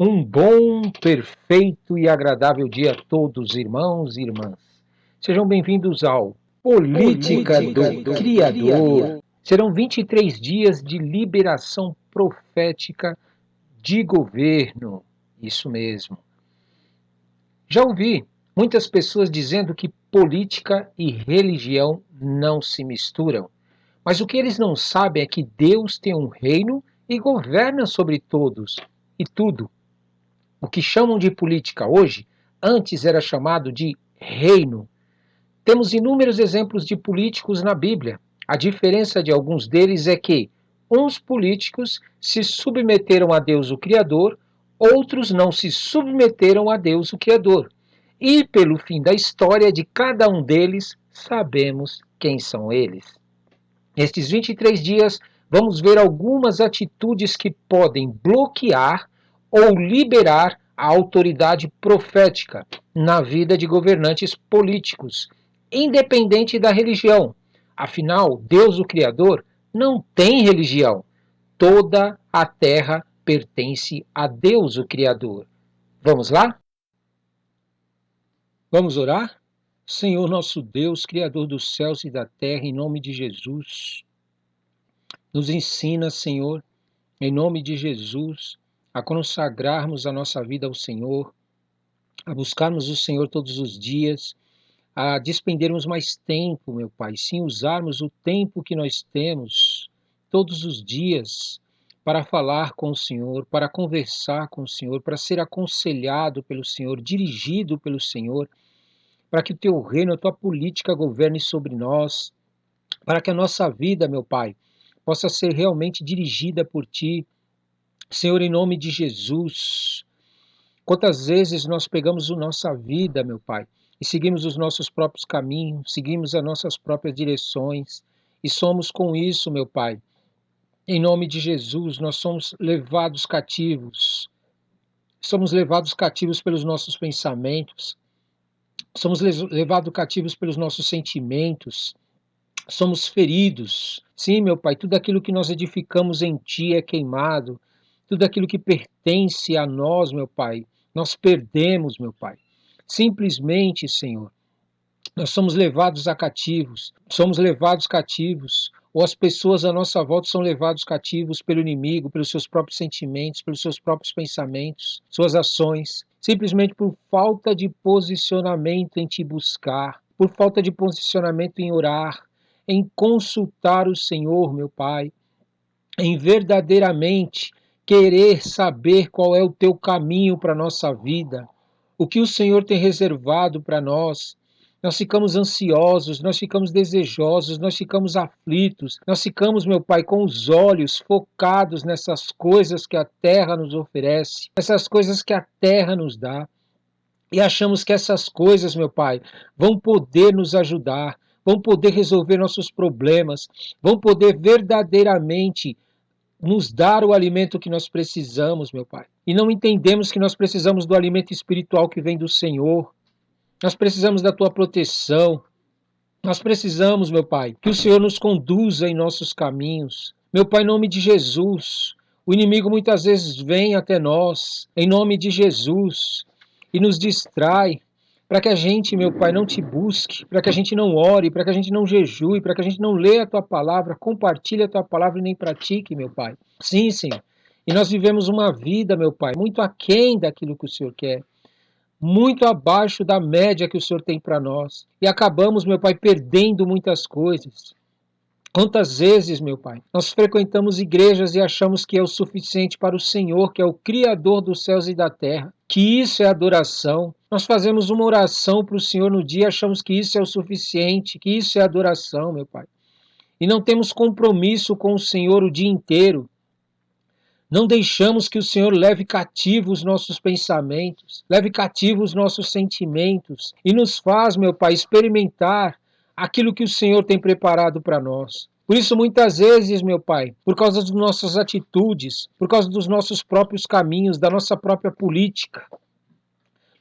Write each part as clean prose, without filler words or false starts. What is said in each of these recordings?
Um bom, perfeito e agradável dia a todos, irmãos e irmãs. Sejam bem-vindos ao Política do Criador. Serão 23 dias de liberação profética de governo. Isso mesmo. Já ouvi muitas pessoas dizendo que política e religião não se misturam. Mas o que eles não sabem é que Deus tem um reino e governa sobre todos e tudo. O que chamam de política hoje, antes era chamado de reino. Temos inúmeros exemplos de políticos na Bíblia. A diferença de alguns deles é que uns políticos se submeteram a Deus o Criador, outros não se submeteram a Deus o Criador. E pelo fim da história de cada um deles, sabemos quem são eles. Nestes 23 dias, vamos ver algumas atitudes que podem bloquear ou liberar a autoridade profética na vida de governantes políticos, independente da religião. Afinal, Deus, o Criador, não tem religião. Toda a terra pertence a Deus, o Criador. Vamos lá? Vamos orar? Senhor nosso Deus, Criador dos céus e da terra, em nome de Jesus, nos ensina, Senhor, em nome de Jesus, a consagrarmos a nossa vida ao Senhor, a buscarmos o Senhor todos os dias, a despendermos mais tempo, meu Pai, sim, usarmos o tempo que nós temos todos os dias para falar com o Senhor, para conversar com o Senhor, para ser aconselhado pelo Senhor, dirigido pelo Senhor, para que o Teu reino, a Tua política governe sobre nós, para que a nossa vida, meu Pai, possa ser realmente dirigida por Ti. Senhor, em nome de Jesus, quantas vezes nós pegamos a nossa vida, meu Pai, e seguimos os nossos próprios caminhos, seguimos as nossas próprias direções, e somos com isso, meu Pai, em nome de Jesus, nós somos levados cativos pelos nossos pensamentos, somos levados cativos pelos nossos sentimentos, somos feridos. Sim, meu Pai, tudo aquilo que nós edificamos em Ti é queimado, tudo aquilo que pertence a nós, meu Pai, nós perdemos, meu Pai. Simplesmente, Senhor, nós somos levados cativos, ou as pessoas à nossa volta são levados cativos pelo inimigo, pelos seus próprios sentimentos, pelos seus próprios pensamentos, suas ações, simplesmente por falta de posicionamento em Te buscar, por falta de posicionamento em orar, em consultar o Senhor, meu Pai, em verdadeiramente querer saber qual é o Teu caminho para a nossa vida, o que o Senhor tem reservado para nós. Nós ficamos ansiosos, nós ficamos desejosos, nós ficamos aflitos, nós ficamos, meu Pai, com os olhos focados nessas coisas que a terra nos oferece, essas coisas que a terra nos dá. E achamos que essas coisas, meu Pai, vão poder nos ajudar, vão poder resolver nossos problemas, vão poder verdadeiramente nos dar o alimento que nós precisamos, meu Pai. E não entendemos que nós precisamos do alimento espiritual que vem do Senhor. Nós precisamos da Tua proteção. Nós precisamos, meu Pai, que o Senhor nos conduza em nossos caminhos. Meu Pai, em nome de Jesus, o inimigo muitas vezes vem até nós, em nome de Jesus, e nos distrai, para que a gente, meu Pai, não Te busque, para que a gente não ore, para que a gente não jejue, para que a gente não leia a Tua palavra, compartilhe a Tua palavra e nem pratique, meu Pai. Sim, Senhor. E nós vivemos uma vida, meu Pai, muito aquém daquilo que o Senhor quer, muito abaixo da média que o Senhor tem para nós. E acabamos, meu Pai, perdendo muitas coisas. Quantas vezes, meu Pai, nós frequentamos igrejas e achamos que é o suficiente para o Senhor, que é o Criador dos céus e da terra, que isso é adoração. Nós fazemos uma oração para o Senhor no dia e achamos que isso é o suficiente, que isso é adoração, meu Pai. E não temos compromisso com o Senhor o dia inteiro. Não deixamos que o Senhor leve cativo os nossos pensamentos, leve cativo os nossos sentimentos e nos faz, meu Pai, experimentar aquilo que o Senhor tem preparado para nós. Por isso, muitas vezes, meu Pai, por causa das nossas atitudes, por causa dos nossos próprios caminhos, da nossa própria política,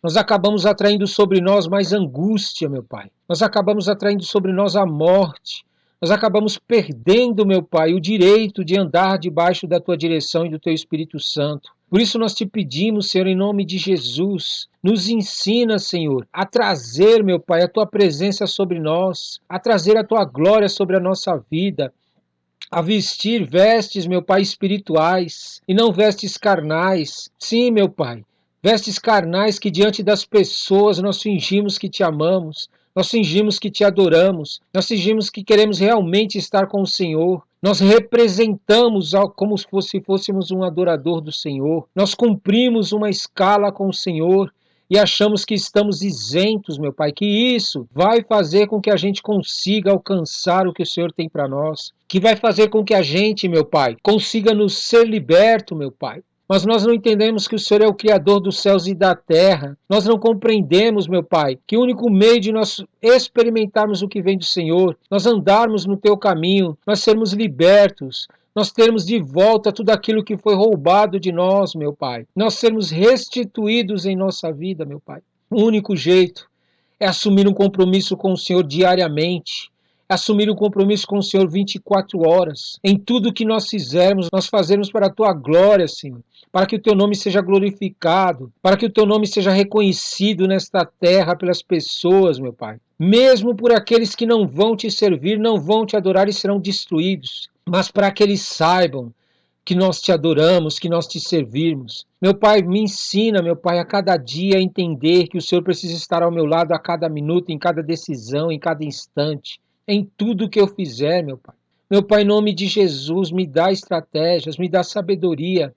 nós acabamos atraindo sobre nós mais angústia, meu Pai. Nós acabamos atraindo sobre nós a morte. Nós acabamos perdendo, meu Pai, o direito de andar debaixo da Tua direção e do Teu Espírito Santo. Por isso nós te pedimos, Senhor, em nome de Jesus, nos ensina, Senhor, a trazer, meu Pai, a tua presença sobre nós, a trazer a tua glória sobre a nossa vida, a vestir vestes, meu Pai, espirituais e não vestes carnais. Sim, meu Pai, vestes carnais que diante das pessoas nós fingimos que te amamos, nós fingimos que te adoramos, nós fingimos que queremos realmente estar com o Senhor. Nós representamos como se fôssemos um adorador do Senhor. Nós cumprimos uma escala com o Senhor e achamos que estamos isentos, meu Pai, que isso vai fazer com que a gente consiga alcançar o que o Senhor tem para nós, que vai fazer com que a gente, meu Pai, consiga nos ser liberto, meu Pai. Mas nós não entendemos que o Senhor é o Criador dos céus e da terra. Nós não compreendemos, meu Pai, que o único meio de nós experimentarmos o que vem do Senhor, nós andarmos no teu caminho, nós sermos libertos, nós termos de volta tudo aquilo que foi roubado de nós, meu Pai. Nós sermos restituídos em nossa vida, meu Pai. O único jeito é assumir um compromisso com o Senhor diariamente, é assumir um compromisso com o Senhor 24 horas. Em tudo que nós fizermos, nós fazemos para a tua glória, Senhor, para que o teu nome seja glorificado, para que o teu nome seja reconhecido nesta terra pelas pessoas, meu Pai. Mesmo por aqueles que não vão te servir, não vão te adorar e serão destruídos, mas para que eles saibam que nós te adoramos, que nós te servirmos. Meu Pai, me ensina, meu Pai, a cada dia a entender que o Senhor precisa estar ao meu lado a cada minuto, em cada decisão, em cada instante, em tudo que eu fizer, meu Pai. Meu Pai, em nome de Jesus, me dá estratégias, me dá sabedoria,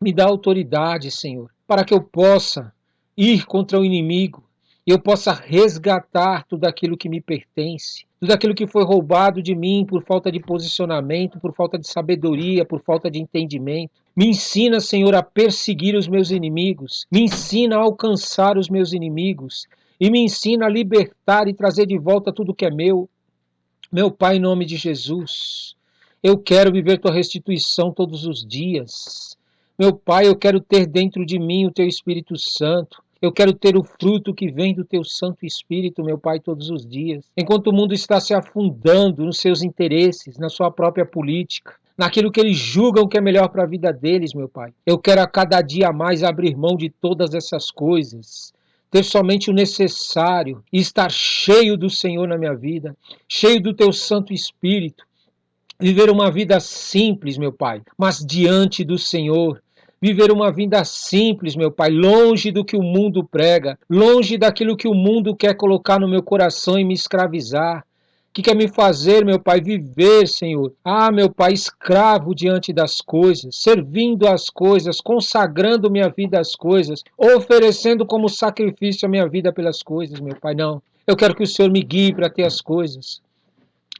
me dá autoridade, Senhor, para que eu possa ir contra o inimigo e eu possa resgatar tudo aquilo que me pertence, tudo aquilo que foi roubado de mim por falta de posicionamento, por falta de sabedoria, por falta de entendimento. Me ensina, Senhor, a perseguir os meus inimigos, me ensina a alcançar os meus inimigos e me ensina a libertar e trazer de volta tudo que é meu. Meu Pai, em nome de Jesus, eu quero viver tua restituição todos os dias. Meu Pai, eu quero ter dentro de mim o teu Espírito Santo. Eu quero ter o fruto que vem do teu Santo Espírito, meu Pai, todos os dias. Enquanto o mundo está se afundando nos seus interesses, na sua própria política, naquilo que eles julgam que é melhor para a vida deles, meu Pai. Eu quero a cada dia mais abrir mão de todas essas coisas, ter somente o necessário e estar cheio do Senhor na minha vida, cheio do teu Santo Espírito. Viver uma vida simples, meu Pai, mas diante do Senhor. Viver uma vida simples, meu Pai, longe do que o mundo prega, longe daquilo que o mundo quer colocar no meu coração e me escravizar. Que quer me fazer, meu Pai, viver, Senhor. Ah, meu Pai, escravo diante das coisas, servindo às coisas, consagrando minha vida às coisas, oferecendo como sacrifício a minha vida pelas coisas, meu Pai. Não. Eu quero que o Senhor me guie para ter as coisas.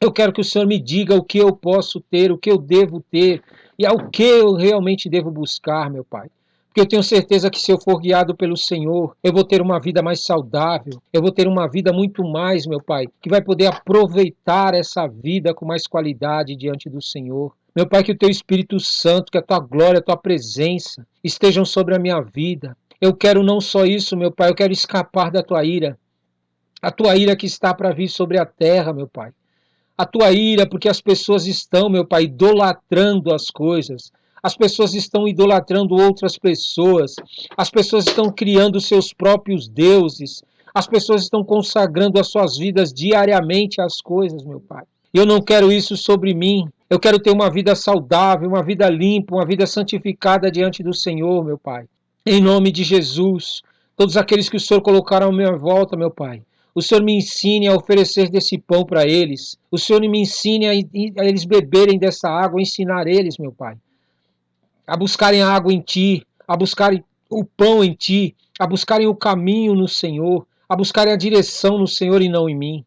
Eu quero que o Senhor me diga o que eu posso ter, o que eu devo ter e ao que eu realmente devo buscar, meu Pai. Porque eu tenho certeza que se eu for guiado pelo Senhor, eu vou ter uma vida mais saudável, eu vou ter uma vida muito mais, meu Pai, que vai poder aproveitar essa vida com mais qualidade diante do Senhor. Meu Pai, que o Teu Espírito Santo, que a Tua glória, a Tua presença estejam sobre a minha vida. Eu quero não só isso, meu Pai, eu quero escapar da Tua ira. A Tua ira que está para vir sobre a terra, meu Pai. A tua ira, porque as pessoas estão, meu Pai, idolatrando as coisas. As pessoas estão idolatrando outras pessoas. As pessoas estão criando seus próprios deuses. As pessoas estão consagrando as suas vidas diariamente às coisas, meu Pai. Eu não quero isso sobre mim. Eu quero ter uma vida saudável, uma vida limpa, uma vida santificada diante do Senhor, meu Pai. Em nome de Jesus, todos aqueles que o Senhor colocaram à minha volta, meu Pai, o Senhor me ensine a oferecer desse pão para eles. O Senhor me ensine a eles beberem dessa água, ensinar eles, meu Pai, a buscarem a água em Ti, a buscarem o pão em Ti, a buscarem o caminho no Senhor, a buscarem a direção no Senhor e não em mim.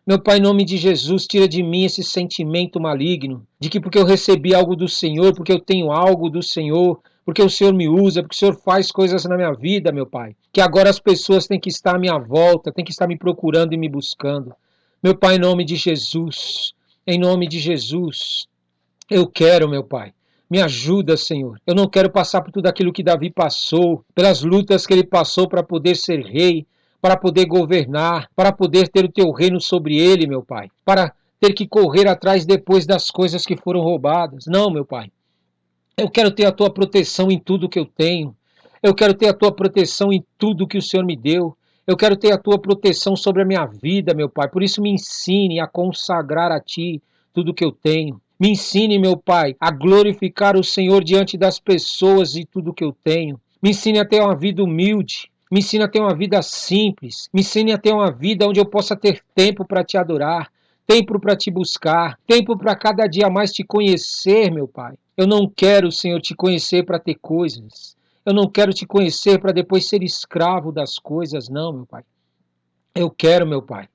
Meu Pai, em nome de Jesus, tira de mim esse sentimento maligno, de que porque eu recebi algo do Senhor, porque eu tenho algo do Senhor, porque o Senhor me usa, porque o Senhor faz coisas na minha vida, meu Pai, que agora as pessoas têm que estar à minha volta, têm que estar me procurando e me buscando. Meu Pai, em nome de Jesus, eu quero, meu Pai, me ajuda, Senhor. Eu não quero passar por tudo aquilo que Davi passou, pelas lutas que ele passou para poder ser rei, para poder governar, para poder ter o teu reino sobre ele, meu Pai, para ter que correr atrás depois das coisas que foram roubadas. Não, meu Pai. Eu quero ter a tua proteção em tudo que eu tenho. Eu quero ter a tua proteção em tudo que o Senhor me deu. Eu quero ter a tua proteção sobre a minha vida, meu Pai. Por isso me ensine a consagrar a ti tudo que eu tenho. Me ensine, meu Pai, a glorificar o Senhor diante das pessoas e tudo que eu tenho. Me ensine a ter uma vida humilde. Me ensine a ter uma vida simples. Me ensine a ter uma vida onde eu possa ter tempo para te adorar, tempo para te buscar, tempo para cada dia mais te conhecer, meu Pai. Eu não quero, Senhor, te conhecer para ter coisas. Eu não quero te conhecer para depois ser escravo das coisas, não, meu Pai. Eu quero, meu Pai,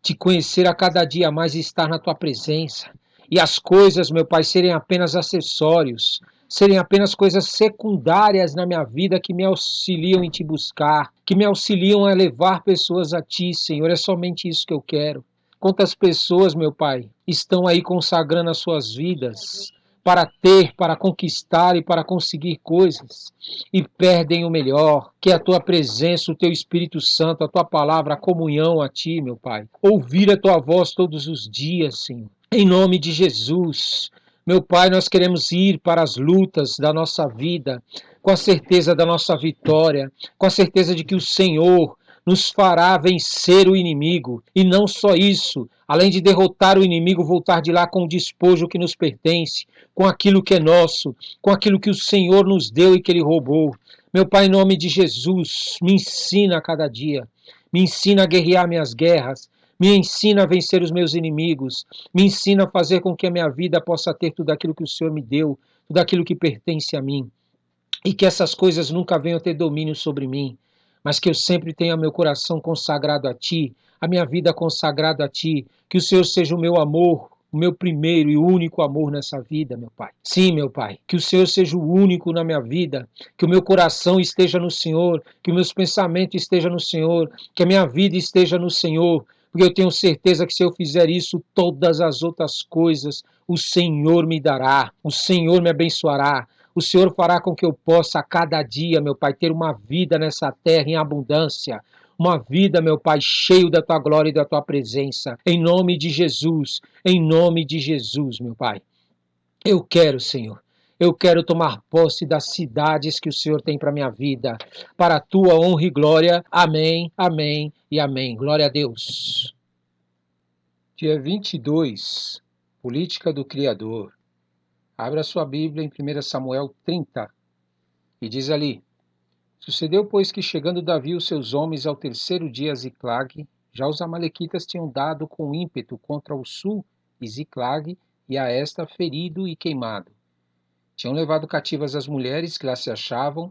te conhecer a cada dia mais e estar na tua presença. E as coisas, meu Pai, serem apenas acessórios, serem apenas coisas secundárias na minha vida que me auxiliam em te buscar, que me auxiliam a levar pessoas a ti, Senhor. É somente isso que eu quero. Quantas pessoas, meu Pai, estão aí consagrando as suas vidas para ter, para conquistar e para conseguir coisas e perdem o melhor, que é a tua presença, o teu Espírito Santo, a tua palavra, a comunhão a ti, meu Pai. Ouvir a tua voz todos os dias, Senhor. Em nome de Jesus. Meu Pai, nós queremos ir para as lutas da nossa vida com a certeza da nossa vitória, com a certeza de que o Senhor nos fará vencer o inimigo. E não só isso, além de derrotar o inimigo, voltar de lá com o despojo que nos pertence, com aquilo que é nosso, com aquilo que o Senhor nos deu e que Ele roubou. Meu Pai, em nome de Jesus, me ensina a cada dia, me ensina a guerrear minhas guerras, me ensina a vencer os meus inimigos, me ensina a fazer com que a minha vida possa ter tudo aquilo que o Senhor me deu, tudo aquilo que pertence a mim, e que essas coisas nunca venham ter domínio sobre mim, mas que eu sempre tenha meu coração consagrado a Ti, a minha vida consagrada a Ti, que o Senhor seja o meu amor, o meu primeiro e único amor nessa vida, meu Pai. Sim, meu Pai, que o Senhor seja o único na minha vida, que o meu coração esteja no Senhor, que os meus pensamentos estejam no Senhor, que a minha vida esteja no Senhor, porque eu tenho certeza que se eu fizer isso, todas as outras coisas o Senhor me dará, o Senhor me abençoará, o Senhor fará com que eu possa a cada dia, meu Pai, ter uma vida nessa terra em abundância. Uma vida, meu Pai, cheio da tua glória e da tua presença. Em nome de Jesus, meu Pai. Eu quero, Senhor. Eu quero tomar posse das cidades que o Senhor tem para minha vida. Para a tua honra e glória. Amém, amém e amém. Glória a Deus. Dia 22. Política do Criador. Abra sua Bíblia em 1 Samuel 30. E diz ali: Sucedeu, pois, que chegando Davi e os seus homens ao terceiro dia a Ziclag, já os amalequitas tinham dado com ímpeto contra o sul e Ziclag, e a esta ferido e queimado. Tinham levado cativas as mulheres que lá se achavam,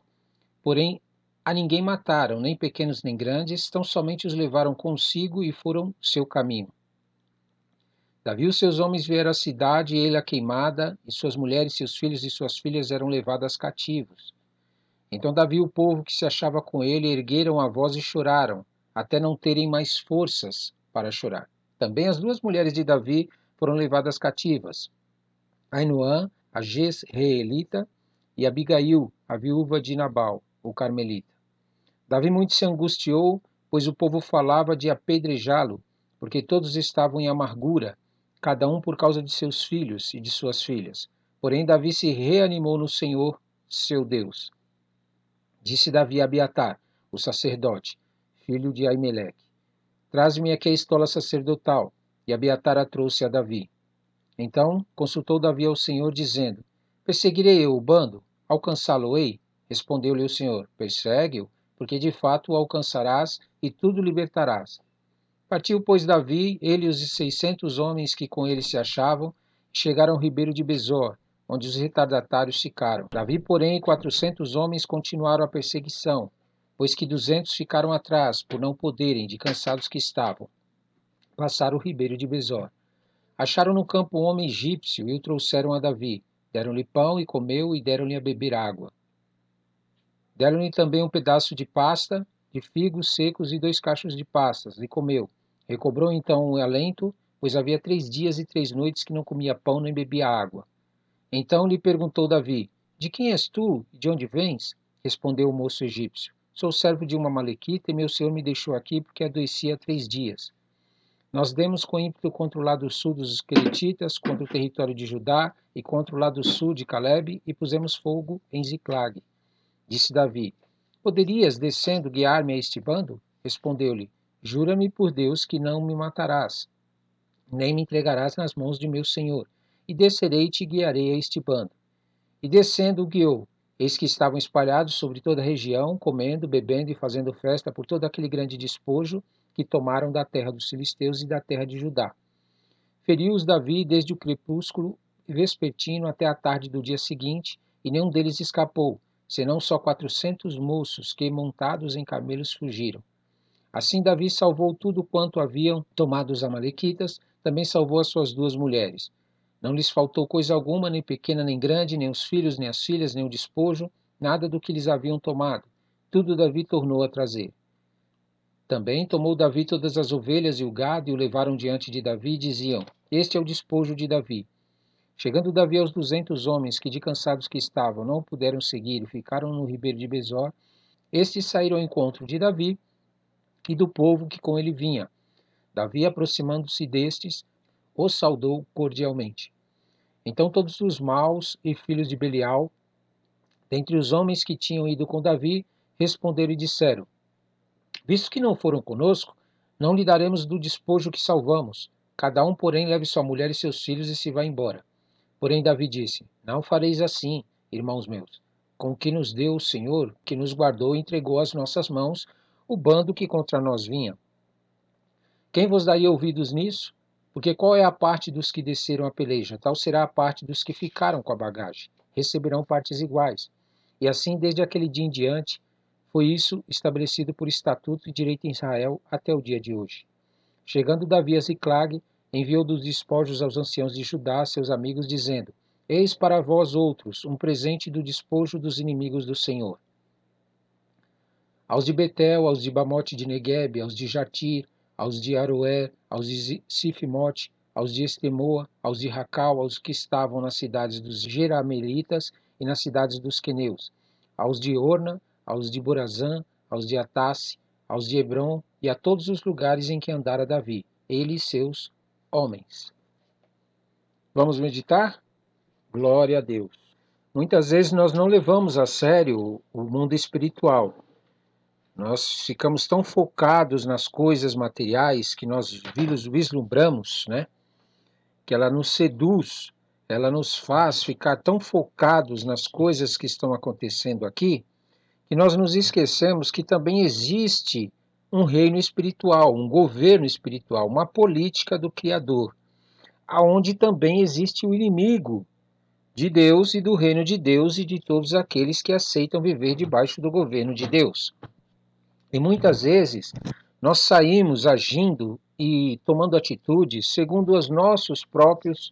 porém a ninguém mataram, nem pequenos nem grandes, tão somente os levaram consigo e foram seu caminho. Davi e os seus homens vieram à cidade, e ele queimada, e suas mulheres, seus filhos e suas filhas eram levadas cativos. Então Davi e o povo que se achava com ele ergueram a voz e choraram, até não terem mais forças para chorar. Também as duas mulheres de Davi foram levadas cativas, Ainoã, a Jezreelita, e Abigail, a viúva de Nabal, o carmelita. Davi muito se angustiou, pois o povo falava de apedrejá-lo, porque todos estavam em amargura, cada um por causa de seus filhos e de suas filhas. Porém Davi se reanimou no Senhor, seu Deus. Disse Davi a Abiatar, o sacerdote, filho de Aimeleque: Traze-me aqui a estola sacerdotal. E Abiatar a trouxe a Davi. Então consultou Davi ao Senhor, dizendo: Perseguirei eu o bando? Alcançá-lo-ei? Respondeu-lhe o Senhor: Persegue-o, porque de fato o alcançarás e tudo libertarás. Partiu, pois, Davi, ele e os 600 homens que com ele se achavam, e chegaram ao ribeiro de Besor, onde os retardatários ficaram. Davi, porém, e 400 homens continuaram a perseguição, pois que 200 ficaram atrás, por não poderem, de cansados que estavam, passar o ribeiro de Besor. Acharam no campo um homem egípcio e o trouxeram a Davi. Deram-lhe pão e comeu, e deram-lhe a beber água. Deram-lhe também um pedaço de pasta, de figos secos e 2 cachos de pastas, e comeu. Recobrou então o alento, pois havia 3 dias e 3 noites que não comia pão nem bebia água. Então lhe perguntou Davi: De quem és tu e de onde vens? Respondeu o moço egípcio: Sou servo de uma malequita, e meu senhor me deixou aqui porque adoeci há 3 dias. Nós demos com ímpeto contra o lado sul dos Isqueletitas, contra o território de Judá e contra o lado sul de Calebe, e pusemos fogo em Ziclag. Disse Davi: Poderias, descendo, guiar-me a este bando? Respondeu-lhe: Jura-me por Deus que não me matarás, nem me entregarás nas mãos de meu senhor, e descerei e te guiarei a este bando. E descendo o guiou. Eis que estavam espalhados sobre toda a região, comendo, bebendo e fazendo festa por todo aquele grande despojo que tomaram da terra dos filisteus e da terra de Judá. Feriu-os Davi desde o crepúsculo vespertino até a tarde do dia seguinte, e nenhum deles escapou, senão só 400 moços que, montados em camelos, fugiram. Assim Davi salvou tudo quanto haviam tomado os amalequitas, também salvou as suas 2 mulheres. Não lhes faltou coisa alguma, nem pequena nem grande, nem os filhos, nem as filhas, nem o despojo, nada do que lhes haviam tomado. Tudo Davi tornou a trazer. Também tomou Davi todas as ovelhas e o gado, e o levaram diante de Davi, e diziam: Este é o despojo de Davi. Chegando Davi aos 200 homens, que de cansados que estavam, não puderam seguir, e ficaram no ribeiro de Besor, estes saíram ao encontro de Davi e do povo que com ele vinha. Davi, aproximando-se destes, os saudou cordialmente. Então todos os maus e filhos de Belial, dentre os homens que tinham ido com Davi, responderam e disseram: Visto que não foram conosco, não lhe daremos do despojo que salvamos. Cada um, porém, leve sua mulher e seus filhos e se vá embora. Porém Davi disse: Não fareis assim, irmãos meus. Com o que nos deu o Senhor, que nos guardou e entregou às nossas mãos o bando que contra nós vinha. Quem vos daria ouvidos nisso? Porque qual é a parte dos que desceram a peleja? Tal será a parte dos que ficaram com a bagagem. Receberão partes iguais. E assim, desde aquele dia em diante, foi isso estabelecido por estatuto e direito em Israel até o dia de hoje. Chegando Davi a Ziclag, enviou dos despojos aos anciãos de Judá, seus amigos, dizendo: Eis para vós outros um presente do despojo dos inimigos do Senhor. Aos de Betel, aos de Bamote de Neguebe, aos de Jatir, aos de Aroer, aos de Sifimote, aos de Estemoa, aos de Racal, aos que estavam nas cidades dos Jeramelitas e nas cidades dos Queneus, aos de Orna, aos de Borazã, aos de Atasse, aos de Hebron e a todos os lugares em que andara Davi, ele e seus homens. Vamos meditar? Glória a Deus. Muitas vezes nós não levamos a sério o mundo espiritual. Nós ficamos tão focados nas coisas materiais que nós vislumbramos, né? Que ela nos seduz, ela nos faz ficar tão focados nas coisas que estão acontecendo aqui, que nós nos esquecemos que também existe um reino espiritual, um governo espiritual, uma política do Criador, aonde também existe o inimigo de Deus e do reino de Deus e de todos aqueles que aceitam viver debaixo do governo de Deus. E muitas vezes nós saímos agindo e tomando atitudes segundo os nossos próprios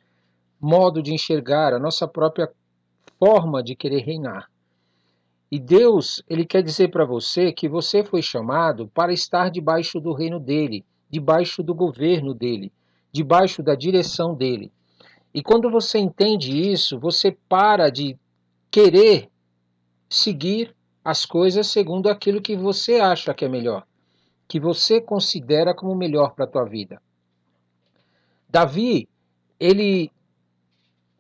modos de enxergar, a nossa própria forma de querer reinar. E Deus, ele quer dizer para você que você foi chamado para estar debaixo do reino dele, debaixo do governo dele, debaixo da direção dele. E quando você entende isso, você para de querer seguir as coisas segundo aquilo que você acha que é melhor, que você considera como melhor para a tua vida. Davi, ele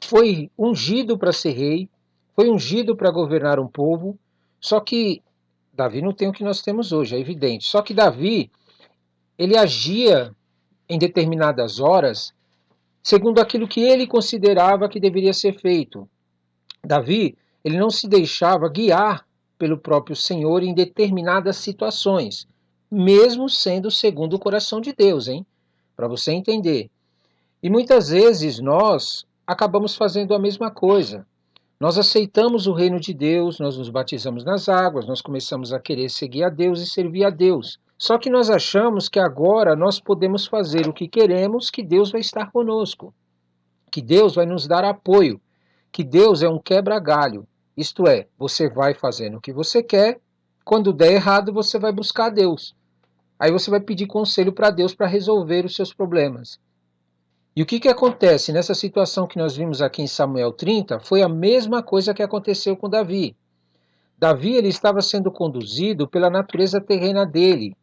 foi ungido para ser rei, foi ungido para governar um povo, só que Davi não tem o que nós temos hoje, é evidente. Só que Davi, ele agia em determinadas horas segundo aquilo que ele considerava que deveria ser feito. Davi, ele não se deixava guiar pelo próprio Senhor em determinadas situações, mesmo sendo segundo o coração de Deus, hein? Para você entender. E muitas vezes nós acabamos fazendo a mesma coisa. Nós aceitamos o reino de Deus, nós nos batizamos nas águas, nós começamos a querer seguir a Deus e servir a Deus. Só que nós achamos que agora nós podemos fazer o que queremos, que Deus vai estar conosco, que Deus vai nos dar apoio, que Deus é um quebra-galho. Isto é, você vai fazendo o que você quer, quando der errado você vai buscar Deus. Aí você vai pedir conselho para Deus para resolver os seus problemas. E o que acontece nessa situação que nós vimos aqui em Samuel 30 foi a mesma coisa que aconteceu com Davi. Davi, ele estava sendo conduzido pela natureza terrena dele,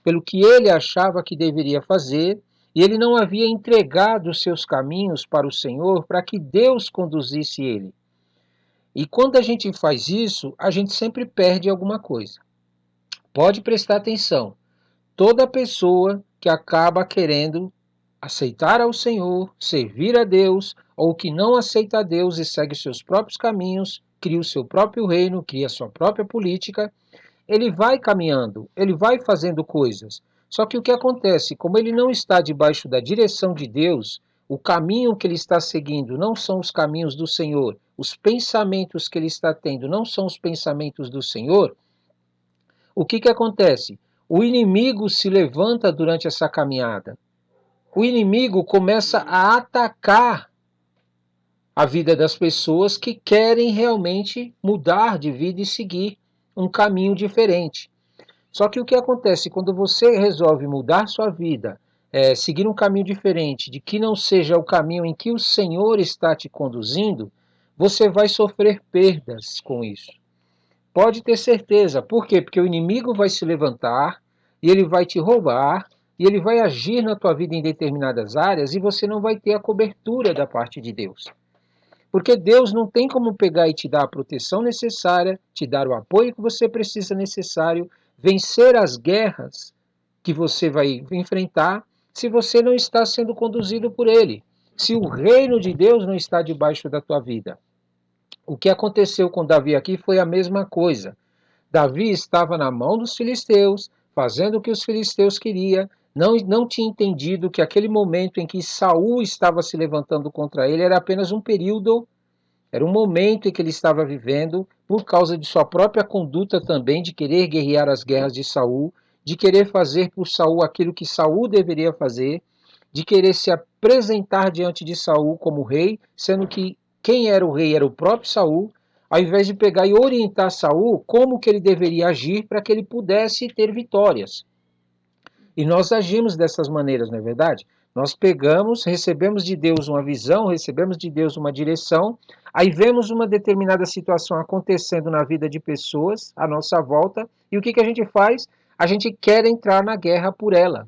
pelo que ele achava que deveria fazer, e ele não havia entregado os seus caminhos para o Senhor para que Deus conduzisse ele. E quando a gente faz isso, a gente sempre perde alguma coisa. Pode prestar atenção. Toda pessoa que acaba querendo aceitar ao Senhor, servir a Deus, ou que não aceita a Deus e segue seus próprios caminhos, cria o seu próprio reino, cria a sua própria política, ele vai caminhando, ele vai fazendo coisas. Só que o que acontece, como ele não está debaixo da direção de Deus, o caminho que ele está seguindo não são os caminhos do Senhor, os pensamentos que ele está tendo não são os pensamentos do Senhor, o que acontece? O inimigo se levanta durante essa caminhada. O inimigo começa a atacar a vida das pessoas que querem realmente mudar de vida e seguir um caminho diferente. Só que o que acontece quando você resolve mudar sua vida, seguir um caminho diferente, de que não seja o caminho em que o Senhor está te conduzindo, você vai sofrer perdas com isso. Pode ter certeza. Por quê? Porque o inimigo vai se levantar e ele vai te roubar e ele vai agir na tua vida em determinadas áreas e você não vai ter a cobertura da parte de Deus. Porque Deus não tem como pegar e te dar a proteção necessária, te dar o apoio que você precisa necessário, vencer as guerras que você vai enfrentar, se você não está sendo conduzido por Ele. Se o reino de Deus não está debaixo da tua vida. O que aconteceu com Davi aqui foi a mesma coisa. Davi estava na mão dos filisteus, fazendo o que os filisteus queriam, não tinha entendido que aquele momento em que Saul estava se levantando contra ele era apenas um período, era um momento em que ele estava vivendo, por causa de sua própria conduta também, de querer guerrear as guerras de Saul, de querer fazer por Saul aquilo que Saul deveria fazer, de querer se apresentar diante de Saul como rei, sendo que quem era o rei era o próprio Saul, ao invés de pegar e orientar Saul como que ele deveria agir para que ele pudesse ter vitórias. E nós agimos dessas maneiras, não é verdade? Nós pegamos, recebemos de Deus uma visão, recebemos de Deus uma direção, aí vemos uma determinada situação acontecendo na vida de pessoas à nossa volta, e o que a gente faz? A gente quer entrar na guerra por ela.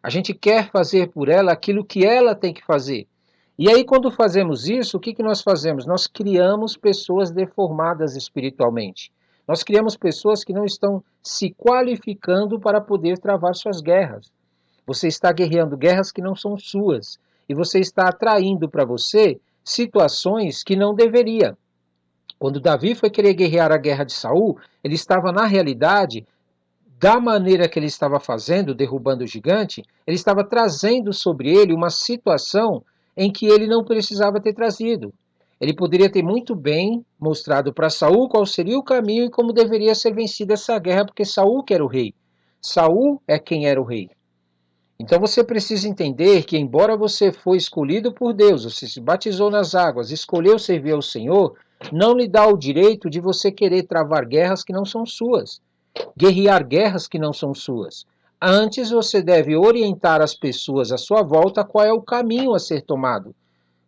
A gente quer fazer por ela aquilo que ela tem que fazer. E aí, quando fazemos isso, o que nós fazemos? Nós criamos pessoas deformadas espiritualmente. Nós criamos pessoas que não estão se qualificando para poder travar suas guerras. Você está guerreando guerras que não são suas. E você está atraindo para você situações que não deveria. Quando Davi foi querer guerrear a guerra de Saul, ele estava, na realidade, da maneira que ele estava fazendo, derrubando o gigante, ele estava trazendo sobre ele uma situação em que ele não precisava ter trazido. Ele poderia ter muito bem mostrado para Saul qual seria o caminho e como deveria ser vencida essa guerra, porque Saul que era o rei. Saul é quem era o rei. Então você precisa entender que, embora você foi escolhido por Deus, você se batizou nas águas, escolheu servir ao Senhor, não lhe dá o direito de você querer travar guerras que não são suas, guerrear guerras que não são suas. Antes você deve orientar as pessoas à sua volta qual é o caminho a ser tomado.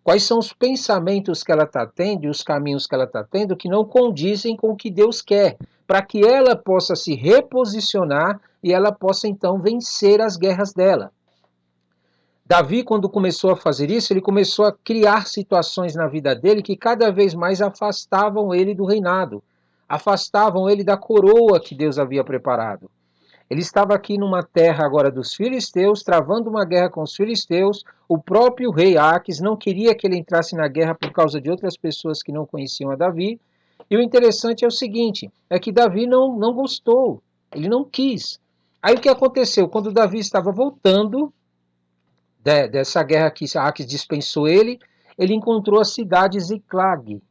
Quais são os pensamentos que ela está tendo e os caminhos que ela está tendo que não condizem com o que Deus quer, para que ela possa se reposicionar e ela possa então vencer as guerras dela. Davi, quando começou a fazer isso, ele começou a criar situações na vida dele que cada vez mais afastavam ele do reinado, afastavam ele da coroa que Deus havia preparado. Ele estava aqui numa terra agora dos filisteus, travando uma guerra com os filisteus. O próprio rei Aques não queria que ele entrasse na guerra por causa de outras pessoas que não conheciam a Davi. E o interessante é o seguinte, é que Davi não gostou, ele não quis. Aí o que aconteceu? Quando Davi estava voltando dessa guerra que Aques dispensou ele, ele encontrou a cidade Ziclag.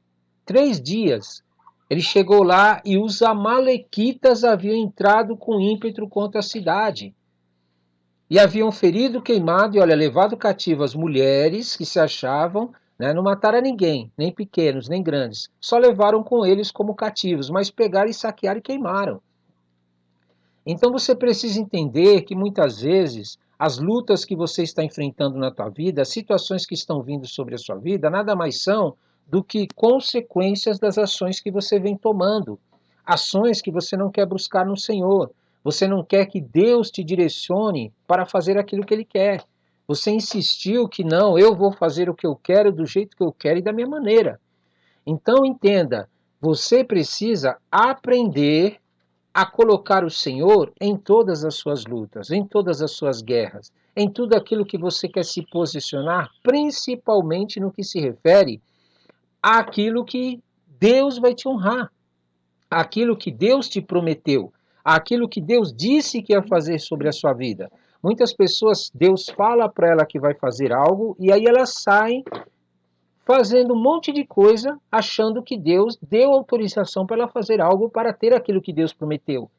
3 dias. Ele chegou lá e os amalequitas haviam entrado com ímpeto contra a cidade. E haviam ferido, queimado e, olha, levado cativo as mulheres que se achavam, né, não mataram ninguém, nem pequenos, nem grandes. Só levaram com eles como cativos, mas pegaram e saquearam e queimaram. Então você precisa entender que muitas vezes as lutas que você está enfrentando na tua vida, as situações que estão vindo sobre a sua vida, nada mais são do que consequências das ações que você vem tomando. Ações que você não quer buscar no Senhor. Você não quer que Deus te direcione para fazer aquilo que Ele quer. Você insistiu que não, eu vou fazer o que eu quero, do jeito que eu quero e da minha maneira. Então entenda, você precisa aprender a colocar o Senhor em todas as suas lutas, em todas as suas guerras, em tudo aquilo que você quer se posicionar, principalmente no que se refere àquilo que Deus vai te honrar, aquilo que Deus te prometeu, aquilo que Deus disse que ia fazer sobre a sua vida. Muitas pessoas, Deus fala para ela que vai fazer algo e aí elas saem fazendo um monte de coisa, achando que Deus deu autorização para ela fazer algo para ter aquilo que Deus prometeu.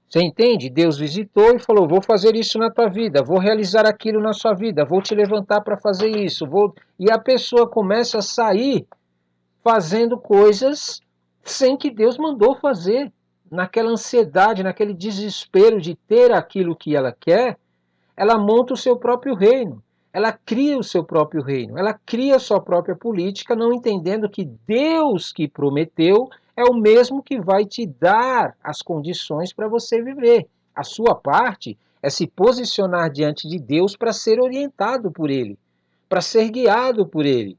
Você entende? Deus visitou e falou, vou fazer isso na tua vida, vou realizar aquilo na sua vida, vou te levantar para fazer isso. E a pessoa começa a sair fazendo coisas sem que Deus mandou fazer. Naquela ansiedade, naquele desespero de ter aquilo que ela quer, ela monta o seu próprio reino. Ela cria o seu próprio reino. Ela cria a sua própria política, não entendendo que Deus que prometeu é o mesmo que vai te dar as condições para você viver. A sua parte é se posicionar diante de Deus para ser orientado por Ele, para ser guiado por Ele.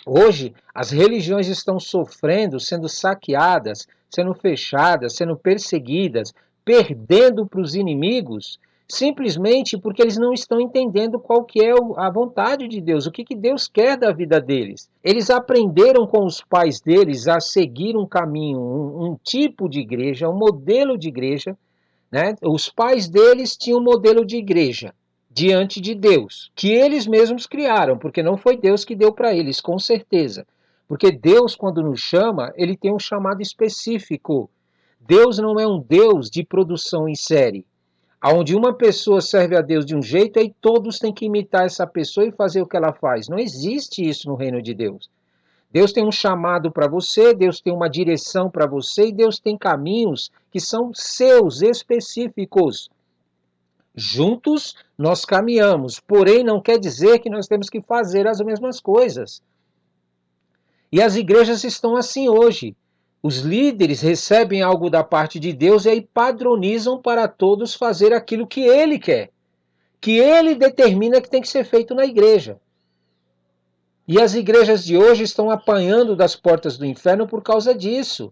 Hoje, as religiões estão sofrendo, sendo saqueadas, sendo fechadas, sendo perseguidas, perdendo para os inimigos, simplesmente porque eles não estão entendendo qual que é a vontade de Deus, o que Deus quer da vida deles. Eles aprenderam com os pais deles a seguir um caminho, um tipo de igreja, um modelo de igreja, né? Os pais deles tinham um modelo de igreja diante de Deus, que eles mesmos criaram, porque não foi Deus que deu para eles, com certeza. Porque Deus, quando nos chama, ele tem um chamado específico. Deus não é um Deus de produção em série, onde uma pessoa serve a Deus de um jeito e todos têm que imitar essa pessoa e fazer o que ela faz. Não existe isso no reino de Deus. Deus tem um chamado para você, Deus tem uma direção para você e Deus tem caminhos que são seus, específicos. Juntos nós caminhamos, porém não quer dizer que nós temos que fazer as mesmas coisas. E as igrejas estão assim hoje. Os líderes recebem algo da parte de Deus e aí padronizam para todos fazer aquilo que ele quer, que ele determina que tem que ser feito na igreja. E as igrejas de hoje estão apanhando das portas do inferno por causa disso.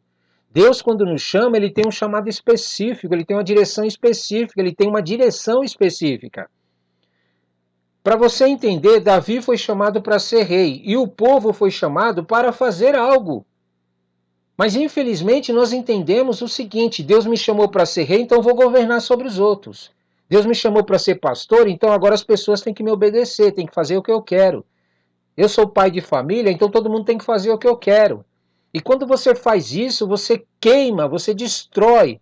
Deus, quando nos chama, ele tem um chamado específico, ele tem uma direção específica, ele tem uma direção específica. Para você entender, Davi foi chamado para ser rei e o povo foi chamado para fazer algo. Mas infelizmente nós entendemos o seguinte, Deus me chamou para ser rei, então vou governar sobre os outros. Deus me chamou para ser pastor, então agora as pessoas têm que me obedecer, têm que fazer o que eu quero. Eu sou pai de família, então todo mundo tem que fazer o que eu quero. E quando você faz isso, você queima, você destrói,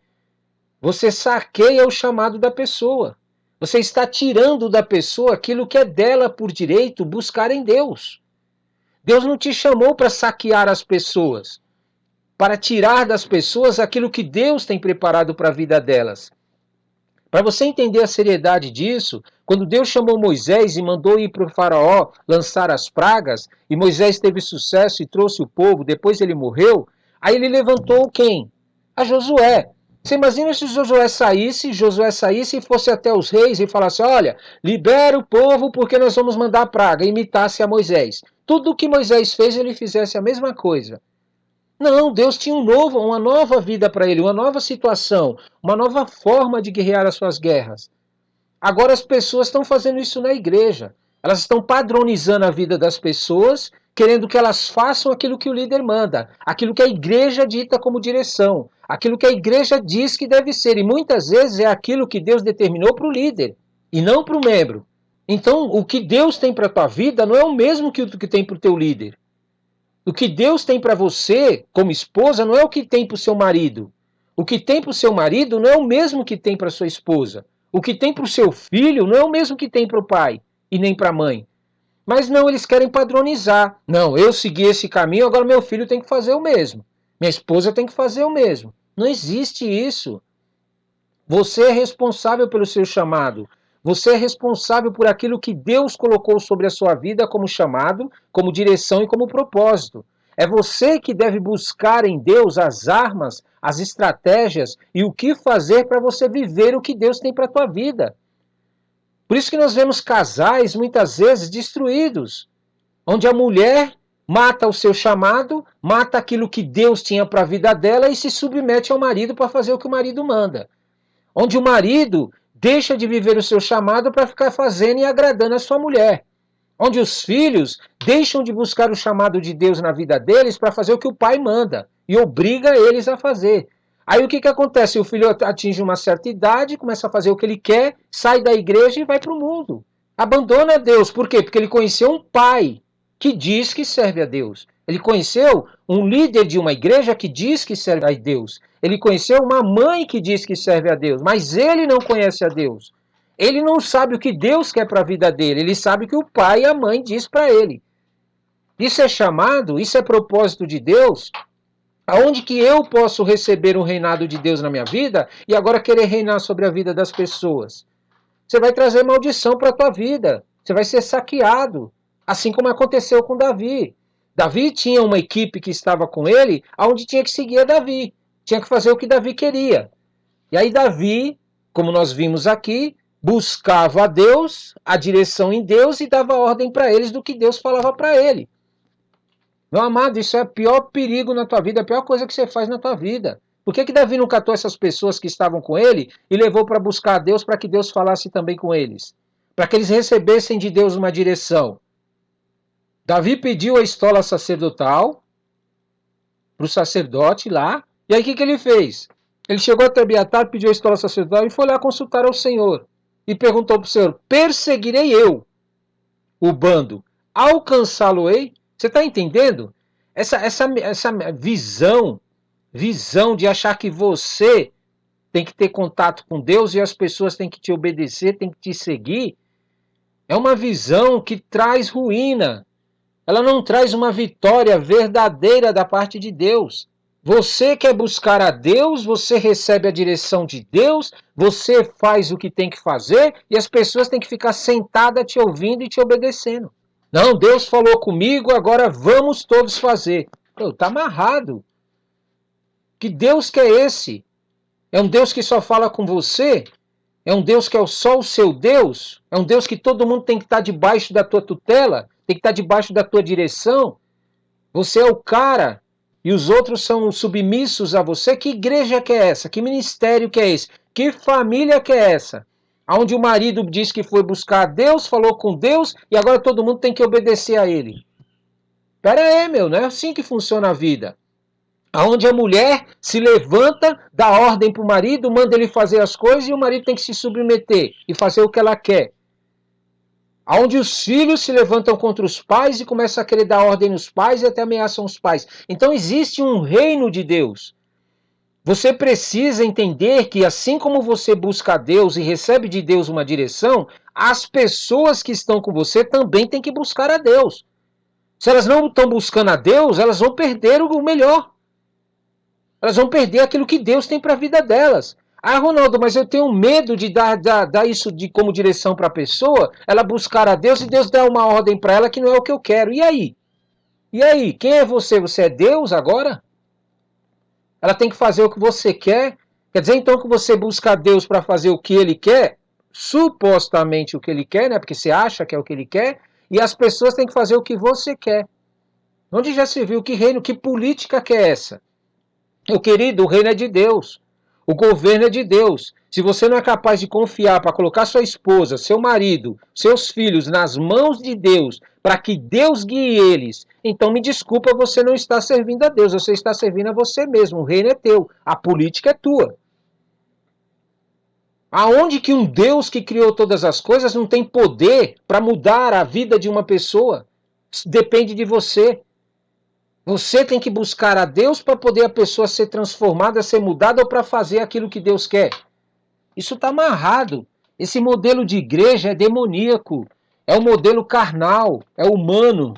você saqueia o chamado da pessoa. Você está tirando da pessoa aquilo que é dela por direito buscar em Deus. Deus não te chamou para saquear as pessoas, para tirar das pessoas aquilo que Deus tem preparado para a vida delas. Para você entender a seriedade disso, quando Deus chamou Moisés e mandou ir para o faraó lançar as pragas, e Moisés teve sucesso e trouxe o povo, depois ele morreu, aí ele levantou quem? A Josué. Você imagina se Josué saísse e fosse até os reis e falasse, olha, libera o povo porque nós vamos mandar a praga, e imitasse a Moisés. Tudo o que Moisés fez, ele fizesse a mesma coisa. Não, Deus tinha uma nova vida para ele, uma nova situação, uma nova forma de guerrear as suas guerras. Agora as pessoas estão fazendo isso na igreja. Elas estão padronizando a vida das pessoas, querendo que elas façam aquilo que o líder manda, aquilo que a igreja dita como direção, aquilo que a igreja diz que deve ser. E muitas vezes é aquilo que Deus determinou para o líder, e não para o membro. Então, o que Deus tem para a tua vida não é o mesmo que o que tem para o teu líder. O que Deus tem para você, como esposa, não é o que tem para o seu marido. O que tem para o seu marido não é o mesmo que tem para a sua esposa. O que tem para o seu filho não é o mesmo que tem para o pai e nem para a mãe. Mas não, eles querem padronizar. Não, eu segui esse caminho, agora meu filho tem que fazer o mesmo. Minha esposa tem que fazer o mesmo. Não existe isso. Você é responsável pelo seu chamado. Você é responsável por aquilo que Deus colocou sobre a sua vida como chamado, como direção e como propósito. É você que deve buscar em Deus as armas, as estratégias e o que fazer para você viver o que Deus tem para a tua vida. Por isso que nós vemos casais, muitas vezes, destruídos, onde a mulher mata o seu chamado, mata aquilo que Deus tinha para a vida dela e se submete ao marido para fazer o que o marido manda. Onde o marido deixa de viver o seu chamado para ficar fazendo e agradando a sua mulher. Onde os filhos deixam de buscar o chamado de Deus na vida deles para fazer o que o pai manda e obriga eles a fazer. Aí o que acontece? O filho atinge uma certa idade, começa a fazer o que ele quer, sai da igreja e vai para o mundo. Abandona Deus. Por quê? Porque ele conheceu um pai que diz que serve a Deus. Ele conheceu um líder de uma igreja que diz que serve a Deus. Ele conheceu uma mãe que diz que serve a Deus, mas ele não conhece a Deus. Ele não sabe o que Deus quer para a vida dele, ele sabe o que o pai e a mãe diz para ele. Isso é chamado, isso é propósito de Deus. Aonde que eu posso receber o reinado de Deus na minha vida e agora querer reinar sobre a vida das pessoas? Você vai trazer maldição para a tua vida, você vai ser saqueado, assim como aconteceu com Davi. Davi tinha uma equipe que estava com ele, aonde tinha que seguir a Davi, tinha que fazer o que Davi queria. E aí Davi, como nós vimos aqui, buscava a Deus, a direção em Deus e dava ordem para eles do que Deus falava para ele. Meu amado, isso é o pior perigo na tua vida, a pior coisa que você faz na tua vida. Por que Davi não catou essas pessoas que estavam com ele e levou para buscar a Deus para que Deus falasse também com eles? Para que eles recebessem de Deus uma direção. Davi pediu a estola sacerdotal para o sacerdote lá, e aí o que ele fez? Ele chegou até Abiatar, pediu a estola sacerdotal e foi lá consultar ao Senhor. E perguntou para o Senhor, perseguirei eu o bando, alcançá-lo-ei? Você está entendendo? Essa visão de achar que você tem que ter contato com Deus e as pessoas têm que te obedecer, têm que te seguir, é uma visão que traz ruína. Ela não traz uma vitória verdadeira da parte de Deus. Você quer buscar a Deus, você recebe a direção de Deus, você faz o que tem que fazer e as pessoas têm que ficar sentadas te ouvindo e te obedecendo. Não, Deus falou comigo, agora vamos todos fazer. Está amarrado. Que Deus que é esse? É um Deus que só fala com você? É um Deus que é só o seu Deus? É um Deus que todo mundo tem que estar debaixo da tua tutela? Tem que estar debaixo da tua direção? Você é o cara e os outros são submissos a você? Que igreja que é essa? Que ministério que é esse? Que família que é essa? Onde o marido diz que foi buscar a Deus, falou com Deus e agora todo mundo tem que obedecer a ele. Pera aí, meu, não é assim que funciona a vida. Onde a mulher se levanta, dá ordem para o marido, manda ele fazer as coisas e o marido tem que se submeter e fazer o que ela quer. Onde os filhos se levantam contra os pais e começam a querer dar ordem nos pais e até ameaçam os pais. Então existe um reino de Deus. Você precisa entender que assim como você busca a Deus e recebe de Deus uma direção, as pessoas que estão com você também têm que buscar a Deus. Se elas não estão buscando a Deus, elas vão perder o melhor. Elas vão perder aquilo que Deus tem para a vida delas. Ah, Ronaldo, mas eu tenho medo de dar isso como direção para a pessoa, ela buscar a Deus e Deus dar uma ordem para ela que não é o que eu quero. E aí? E aí? Quem é você? Você é Deus agora? Ela tem que fazer o que você quer? Quer dizer então que você busca a Deus para fazer o que ele quer? Supostamente o que ele quer, né? Porque você acha que é o que ele quer. E as pessoas têm que fazer o que você quer. Onde já se viu? Que reino, que política que é essa? Meu querido, o reino é de Deus. O governo é de Deus. Se você não é capaz de confiar para colocar sua esposa, seu marido, seus filhos nas mãos de Deus, para que Deus guie eles, então me desculpa, você não está servindo a Deus, você está servindo a você mesmo. O reino é teu, a política é tua. Aonde que um Deus que criou todas as coisas não tem poder para mudar a vida de uma pessoa? Depende de você. Você tem que buscar a Deus para poder a pessoa ser transformada, ser mudada ou para fazer aquilo que Deus quer. Isso está amarrado. Esse modelo de igreja é demoníaco. É um modelo carnal, é humano.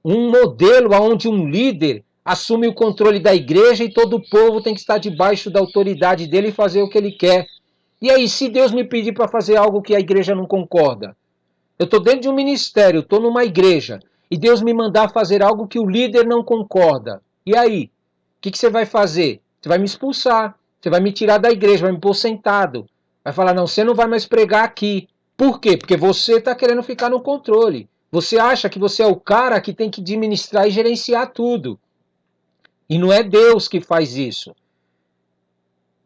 Um modelo onde um líder assume o controle da igreja e todo o povo tem que estar debaixo da autoridade dele e fazer o que ele quer. E aí, se Deus me pedir para fazer algo que a igreja não concorda? Eu estou dentro de um ministério, estou numa igreja, e Deus me mandar fazer algo que o líder não concorda. E aí? O que você vai fazer? Você vai me expulsar, você vai me tirar da igreja, vai me pôr sentado. Vai falar, não, você não vai mais pregar aqui. Por quê? Porque você está querendo ficar no controle. Você acha que você é o cara que tem que administrar e gerenciar tudo. E não é Deus que faz isso.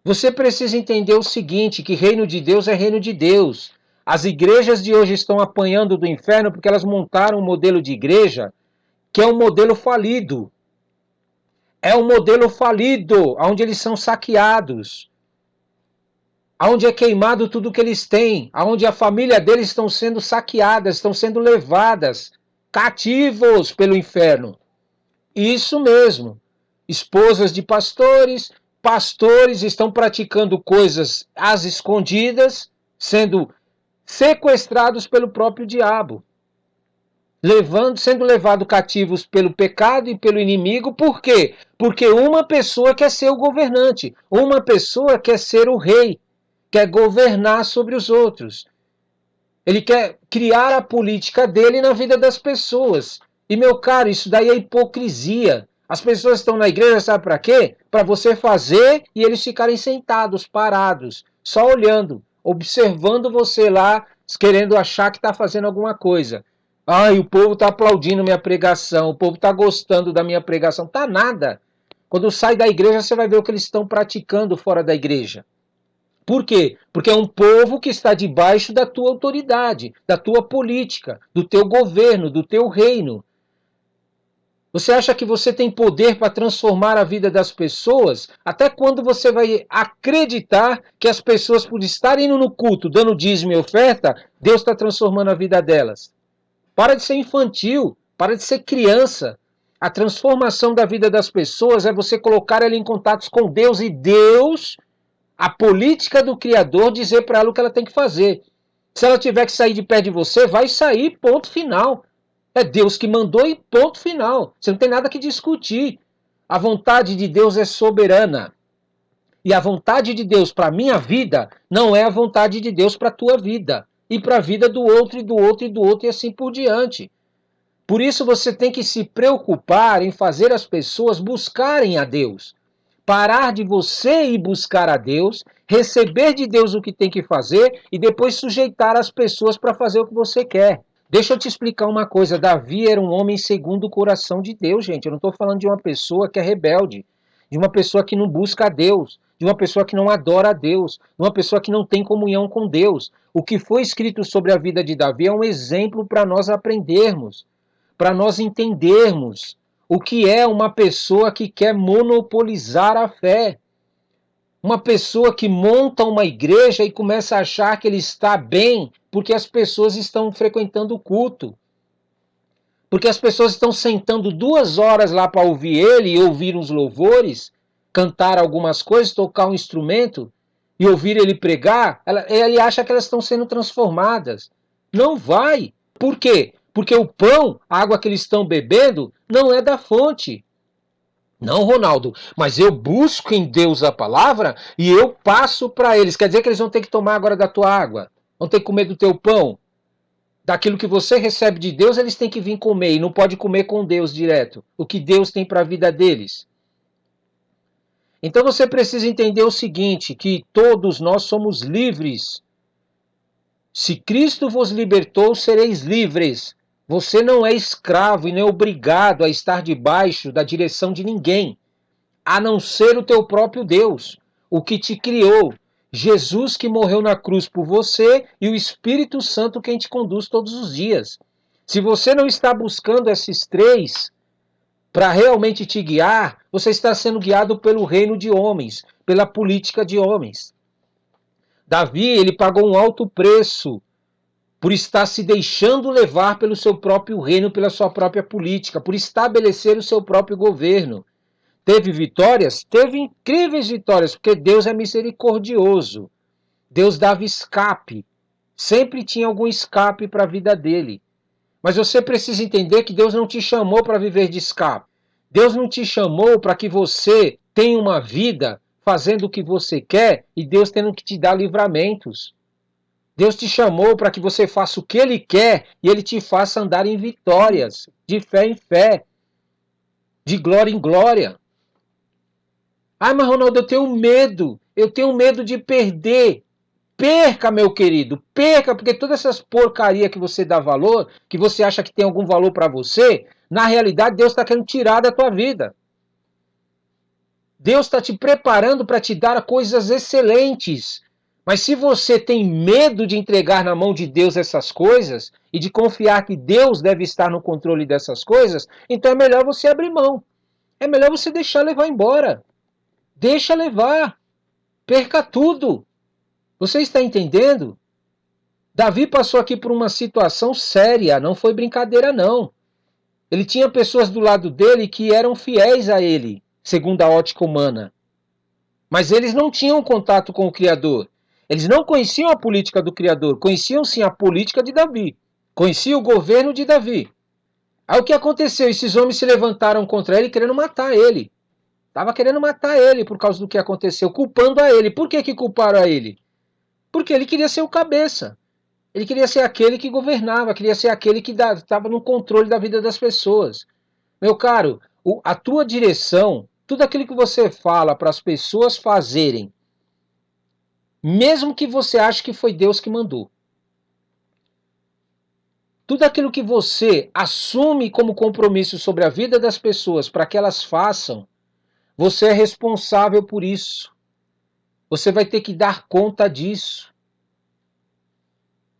Você precisa entender o seguinte, que reino de Deus é reino de Deus. As igrejas de hoje estão apanhando do inferno porque elas montaram um modelo de igreja que é um modelo falido. É um modelo falido, onde eles são saqueados, onde é queimado tudo que eles têm, onde a família deles estão sendo saqueadas, estão sendo levadas cativos pelo inferno. Isso mesmo. Esposas de pastores, pastores estão praticando coisas às escondidas, sendo sequestrados pelo próprio diabo. Sendo levados cativos pelo pecado e pelo inimigo. Por quê? Porque uma pessoa quer ser o governante, uma pessoa quer ser o rei, quer governar sobre os outros. Ele quer criar a política dele na vida das pessoas. E, meu caro, isso daí é hipocrisia. As pessoas estão na igreja, sabe para quê? Para você fazer e eles ficarem sentados, parados, só olhando, observando você lá, querendo achar que está fazendo alguma coisa. Ai, o povo está aplaudindo minha pregação, o povo está gostando da minha pregação. Tá nada. Quando sai da igreja, você vai ver o que eles estão praticando fora da igreja. Por quê? Porque é um povo que está debaixo da tua autoridade, da tua política, do teu governo, do teu reino. Você acha que você tem poder para transformar a vida das pessoas? Até quando você vai acreditar que as pessoas, por estarem indo no culto, dando dízimo e oferta, Deus está transformando a vida delas? Para de ser infantil, para de ser criança. A transformação da vida das pessoas é você colocar ela em contatos com Deus e Deus, a política do Criador, dizer para ela o que ela tem que fazer. Se ela tiver que sair de perto de você, vai sair, ponto final. É Deus que mandou e ponto final. Você não tem nada que discutir. A vontade de Deus é soberana. E a vontade de Deus para a minha vida não é a vontade de Deus para a tua vida. E para a vida do outro, e do outro, e do outro, e assim por diante. Por isso você tem que se preocupar em fazer as pessoas buscarem a Deus. Parar de você ir buscar a Deus, receber de Deus o que tem que fazer e depois sujeitar as pessoas para fazer o que você quer. Deixa eu te explicar uma coisa. Davi era um homem segundo o coração de Deus, gente. Eu não estou falando de uma pessoa que é rebelde, de uma pessoa que não busca a Deus, de uma pessoa que não adora a Deus, de uma pessoa que não tem comunhão com Deus. O que foi escrito sobre a vida de Davi é um exemplo para nós aprendermos, para nós entendermos o que é uma pessoa que quer monopolizar a fé. Uma pessoa que monta uma igreja e começa a achar que ele está bem porque as pessoas estão frequentando o culto. Porque as pessoas estão sentando 2 horas lá para ouvir ele e ouvir uns louvores, cantar algumas coisas, tocar um instrumento e ouvir ele pregar, ele acha que elas estão sendo transformadas. Não vai. Por quê? Porque o pão, a água que eles estão bebendo, não é da fonte. Não, Ronaldo, mas eu busco em Deus a palavra e eu passo para eles. Quer dizer que eles vão ter que tomar agora da tua água? Vão ter que comer do teu pão? Daquilo que você recebe de Deus, eles têm que vir comer e não pode comer com Deus direto. O que Deus tem para a vida deles. Então você precisa entender o seguinte, que todos nós somos livres. Se Cristo vos libertou, sereis livres. Você não é escravo e nem obrigado a estar debaixo da direção de ninguém, a não ser o teu próprio Deus, o que te criou. Jesus que morreu na cruz por você e o Espírito Santo quem te conduz todos os dias. Se você não está buscando esses 3 para realmente te guiar, você está sendo guiado pelo reino de homens, pela política de homens. Davi, ele pagou um alto preço por estar se deixando levar pelo seu próprio reino, pela sua própria política, por estabelecer o seu próprio governo. Teve vitórias? Teve incríveis vitórias, porque Deus é misericordioso. Deus dava escape. Sempre tinha algum escape para a vida dele. Mas você precisa entender que Deus não te chamou para viver de escape. Deus não te chamou para que você tenha uma vida fazendo o que você quer e Deus tendo que te dar livramentos. Deus te chamou para que você faça o que Ele quer e Ele te faça andar em vitórias, de fé em fé, de glória em glória. Ah, mas Ronaldo, eu tenho medo de perder perca, meu querido, perca, porque todas essas porcaria que você dá valor, que você acha que tem algum valor para você, na realidade Deus está querendo tirar da tua vida. Deus está te preparando para te dar coisas excelentes. Mas se você tem medo de entregar na mão de Deus essas coisas e de confiar que Deus deve estar no controle dessas coisas, então é melhor você abrir mão. É melhor você deixar levar embora. Deixa levar. Perca tudo. Você está entendendo? Davi passou aqui por uma situação séria, não foi brincadeira não. Ele tinha pessoas do lado dele que eram fiéis a ele, segundo a ótica humana. Mas eles não tinham contato com o Criador. Eles não conheciam a política do Criador, conheciam sim a política de Davi. Conheciam o governo de Davi. Aí o que aconteceu? Esses homens se levantaram contra ele querendo matar ele. Estava querendo matar ele por causa do que aconteceu, culpando a ele. Por que culparam a ele? Porque ele queria ser o cabeça. Ele queria ser aquele que governava, queria ser aquele que estava no controle da vida das pessoas. Meu caro, a tua direção, tudo aquilo que você fala para as pessoas fazerem, mesmo que você ache que foi Deus que mandou, tudo aquilo que você assume como compromisso sobre a vida das pessoas para que elas façam, você é responsável por isso. Você vai ter que dar conta disso.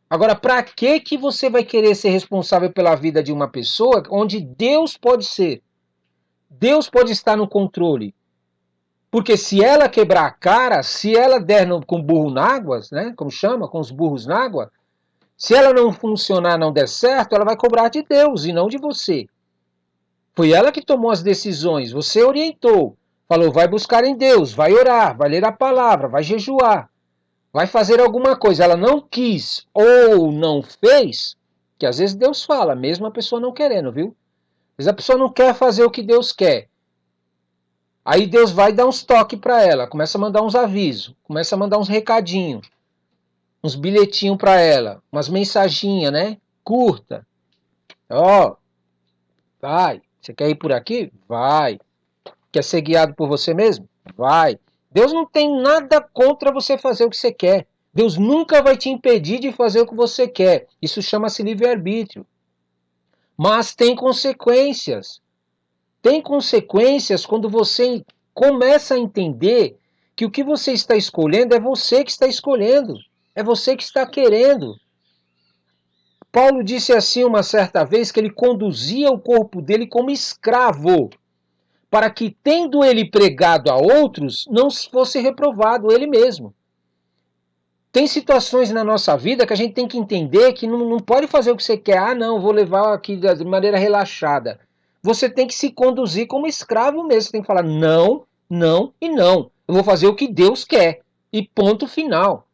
Agora, para que você vai querer ser responsável pela vida de uma pessoa onde Deus pode ser? Deus pode estar no controle. Porque se ela quebrar a cara, se ela der com burro na água, né, como chama, com os burros na água, se ela não funcionar, não der certo, ela vai cobrar de Deus e não de você. Foi ela que tomou as decisões, você orientou. Falou, vai buscar em Deus, vai orar, vai ler a palavra, vai jejuar. Vai fazer alguma coisa, ela não quis ou não fez, que às vezes Deus fala, mesmo a pessoa não querendo, viu? Às vezes a pessoa não quer fazer o que Deus quer. Aí Deus vai dar uns toques para ela, começa a mandar uns avisos, começa a mandar uns recadinhos, uns bilhetinhos para ela, umas mensaginhas, né? Curta. Ó, vai. Você quer ir por aqui? Vai. Quer ser guiado por você mesmo? Vai. Deus não tem nada contra você fazer o que você quer. Deus nunca vai te impedir de fazer o que você quer. Isso chama-se livre-arbítrio. Mas tem consequências. Tem consequências quando você começa a entender que o que você está escolhendo é você que está escolhendo. É você que está querendo. Paulo disse assim uma certa vez que ele conduzia o corpo dele como escravo, para que, tendo ele pregado a outros, não fosse reprovado ele mesmo. Tem situações na nossa vida que a gente tem que entender que não pode fazer o que você quer. Ah, não, vou levar aqui de maneira relaxada. Você tem que se conduzir como escravo mesmo. Você tem que falar não, não e não. Eu vou fazer o que Deus quer. E ponto final.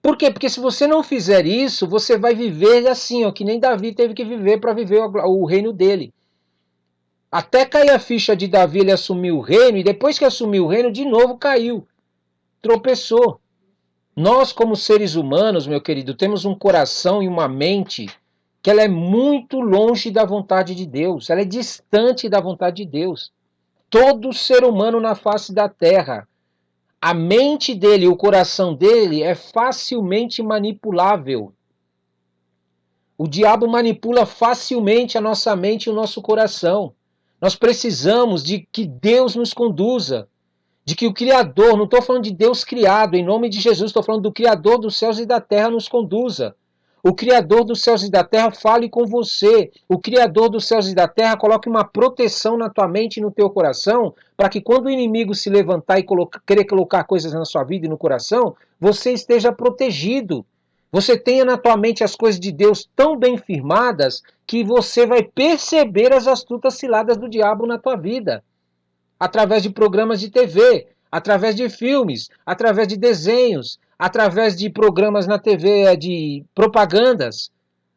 Por quê? Porque se você não fizer isso, você vai viver assim, ó, que nem Davi teve que viver para viver o reino dele. Até cair a ficha de Davi, ele assumiu o reino, e depois que assumiu o reino, de novo caiu. Tropeçou. Nós, como seres humanos, meu querido, temos um coração e uma mente que ela é muito longe da vontade de Deus. Ela é distante da vontade de Deus. Todo ser humano na face da terra, a mente dele, o coração dele é facilmente manipulável. O diabo manipula facilmente a nossa mente e o nosso coração. Nós precisamos de que Deus nos conduza, de que o Criador, não estou falando de Deus criado, em nome de Jesus, estou falando do Criador dos céus e da terra nos conduza. O Criador dos céus e da terra fale com você. O Criador dos céus e da terra coloque uma proteção na tua mente e no teu coração, para que quando o inimigo se levantar e querer colocar coisas na sua vida e no coração, você esteja protegido. Você tenha na tua mente as coisas de Deus tão bem firmadas que você vai perceber as astutas ciladas do diabo na tua vida. Através de programas de TV, através de filmes, através de desenhos, através de programas na TV de propagandas,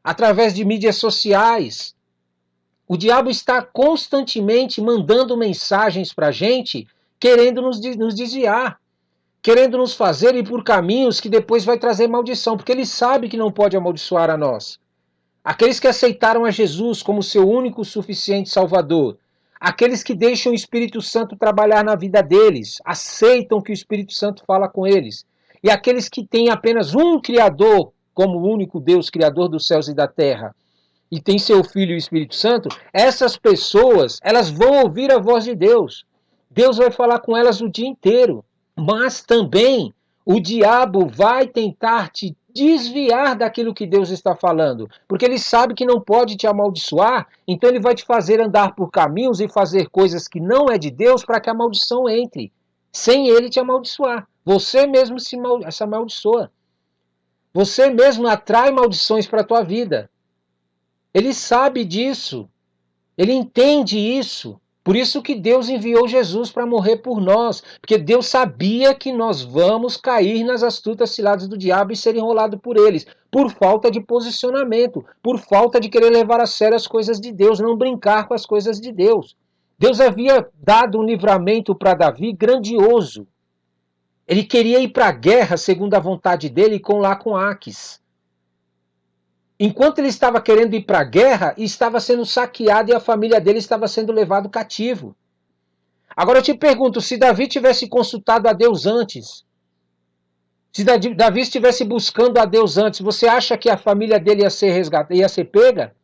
através de mídias sociais. O diabo está constantemente mandando mensagens para a gente, querendo nos desviar, querendo nos fazer ir por caminhos que depois vai trazer maldição, porque ele sabe que não pode amaldiçoar a nós. Aqueles que aceitaram a Jesus como seu único suficiente Salvador, aqueles que deixam o Espírito Santo trabalhar na vida deles, aceitam que o Espírito Santo fala com eles, e aqueles que têm apenas um Criador, como o único Deus, Criador dos céus e da terra, e tem seu Filho e o Espírito Santo, essas pessoas, elas vão ouvir a voz de Deus. Deus vai falar com elas o dia inteiro. Mas também o diabo vai tentar te desviar daquilo que Deus está falando, porque ele sabe que não pode te amaldiçoar, então ele vai te fazer andar por caminhos e fazer coisas que não é de Deus para que a maldição entre, sem ele te amaldiçoar. Você mesmo se amaldiçoa. Você mesmo atrai maldições para a tua vida. Ele sabe disso. Ele entende isso. Por isso que Deus enviou Jesus para morrer por nós. Porque Deus sabia que nós vamos cair nas astutas ciladas do diabo e ser enrolado por eles. Por falta de posicionamento. Por falta de querer levar a sério as coisas de Deus. Não brincar com as coisas de Deus. Deus havia dado um livramento para Davi grandioso. Ele queria ir para a guerra segundo a vontade dele com Aques. Enquanto ele estava querendo ir para a guerra, estava sendo saqueado e a família dele estava sendo levado cativo. Agora eu te pergunto, se Davi tivesse consultado a Deus antes, se Davi estivesse buscando a Deus antes, você acha que a família dele ia ser resgatada, ia ser pega?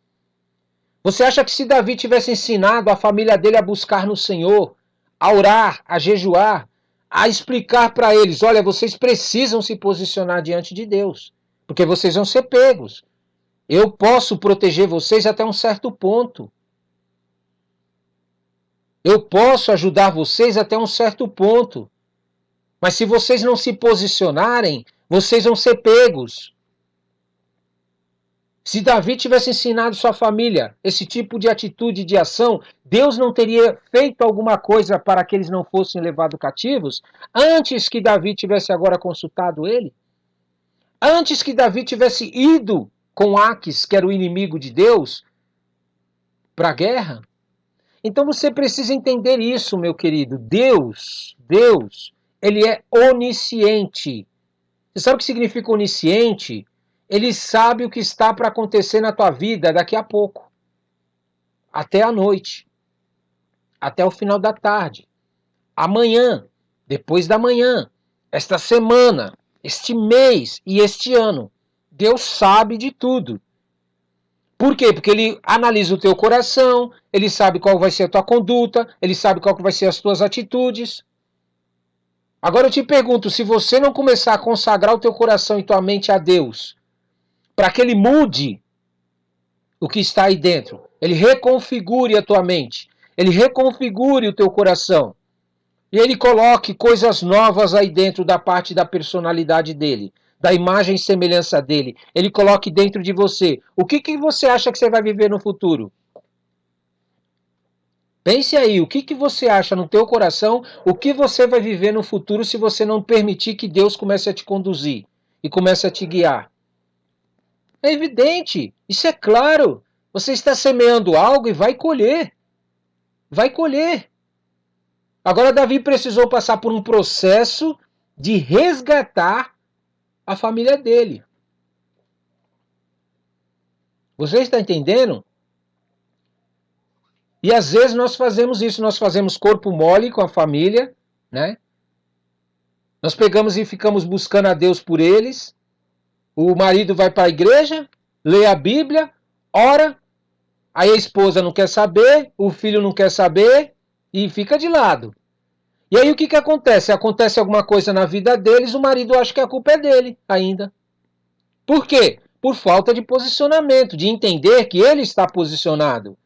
Você acha que se Davi tivesse ensinado a família dele a buscar no Senhor, a orar, a jejuar, a explicar para eles, olha, vocês precisam se posicionar diante de Deus, porque vocês vão ser pegos. Eu posso proteger vocês até um certo ponto. Eu posso ajudar vocês até um certo ponto. Mas se vocês não se posicionarem, vocês vão ser pegos. Se Davi tivesse ensinado sua família esse tipo de atitude, de ação, Deus não teria feito alguma coisa para que eles não fossem levados cativos antes que Davi tivesse agora consultado ele? Antes que Davi tivesse ido com Aques, que era o inimigo de Deus, para a guerra? Então você precisa entender isso, meu querido. Deus, ele é onisciente. Você sabe o que significa onisciente? Ele sabe o que está para acontecer na tua vida daqui a pouco. Até a noite. Até o final da tarde. Amanhã. Depois da manhã. Esta semana. Este mês e este ano. Deus sabe de tudo. Por quê? Porque ele analisa o teu coração, ele sabe qual vai ser a tua conduta, ele sabe qual vai ser as tuas atitudes. Agora eu te pergunto, se você não começar a consagrar o teu coração e tua mente a Deus, para que ele mude o que está aí dentro, ele reconfigure a tua mente, ele reconfigure o teu coração, e ele coloque coisas novas aí dentro da parte da personalidade dele, da imagem e semelhança dele, ele coloque dentro de você. O que você acha que você vai viver no futuro? Pense aí, o que você acha no teu coração, o que você vai viver no futuro se você não permitir que Deus comece a te conduzir e comece a te guiar? É evidente, isso é claro. Você está semeando algo e vai colher. Vai colher. Agora Davi precisou passar por um processo de resgatar a família dele. Você está entendendo? E às vezes nós fazemos isso, nós fazemos corpo mole com a família, né? Nós pegamos e ficamos buscando a Deus por eles. O marido vai para a igreja, lê a Bíblia, ora, aí a esposa não quer saber, o filho não quer saber e fica de lado. E aí o que acontece? Acontece alguma coisa na vida deles, o marido acha que a culpa é dele ainda. Por quê? Por falta de posicionamento, de entender que ele está posicionado.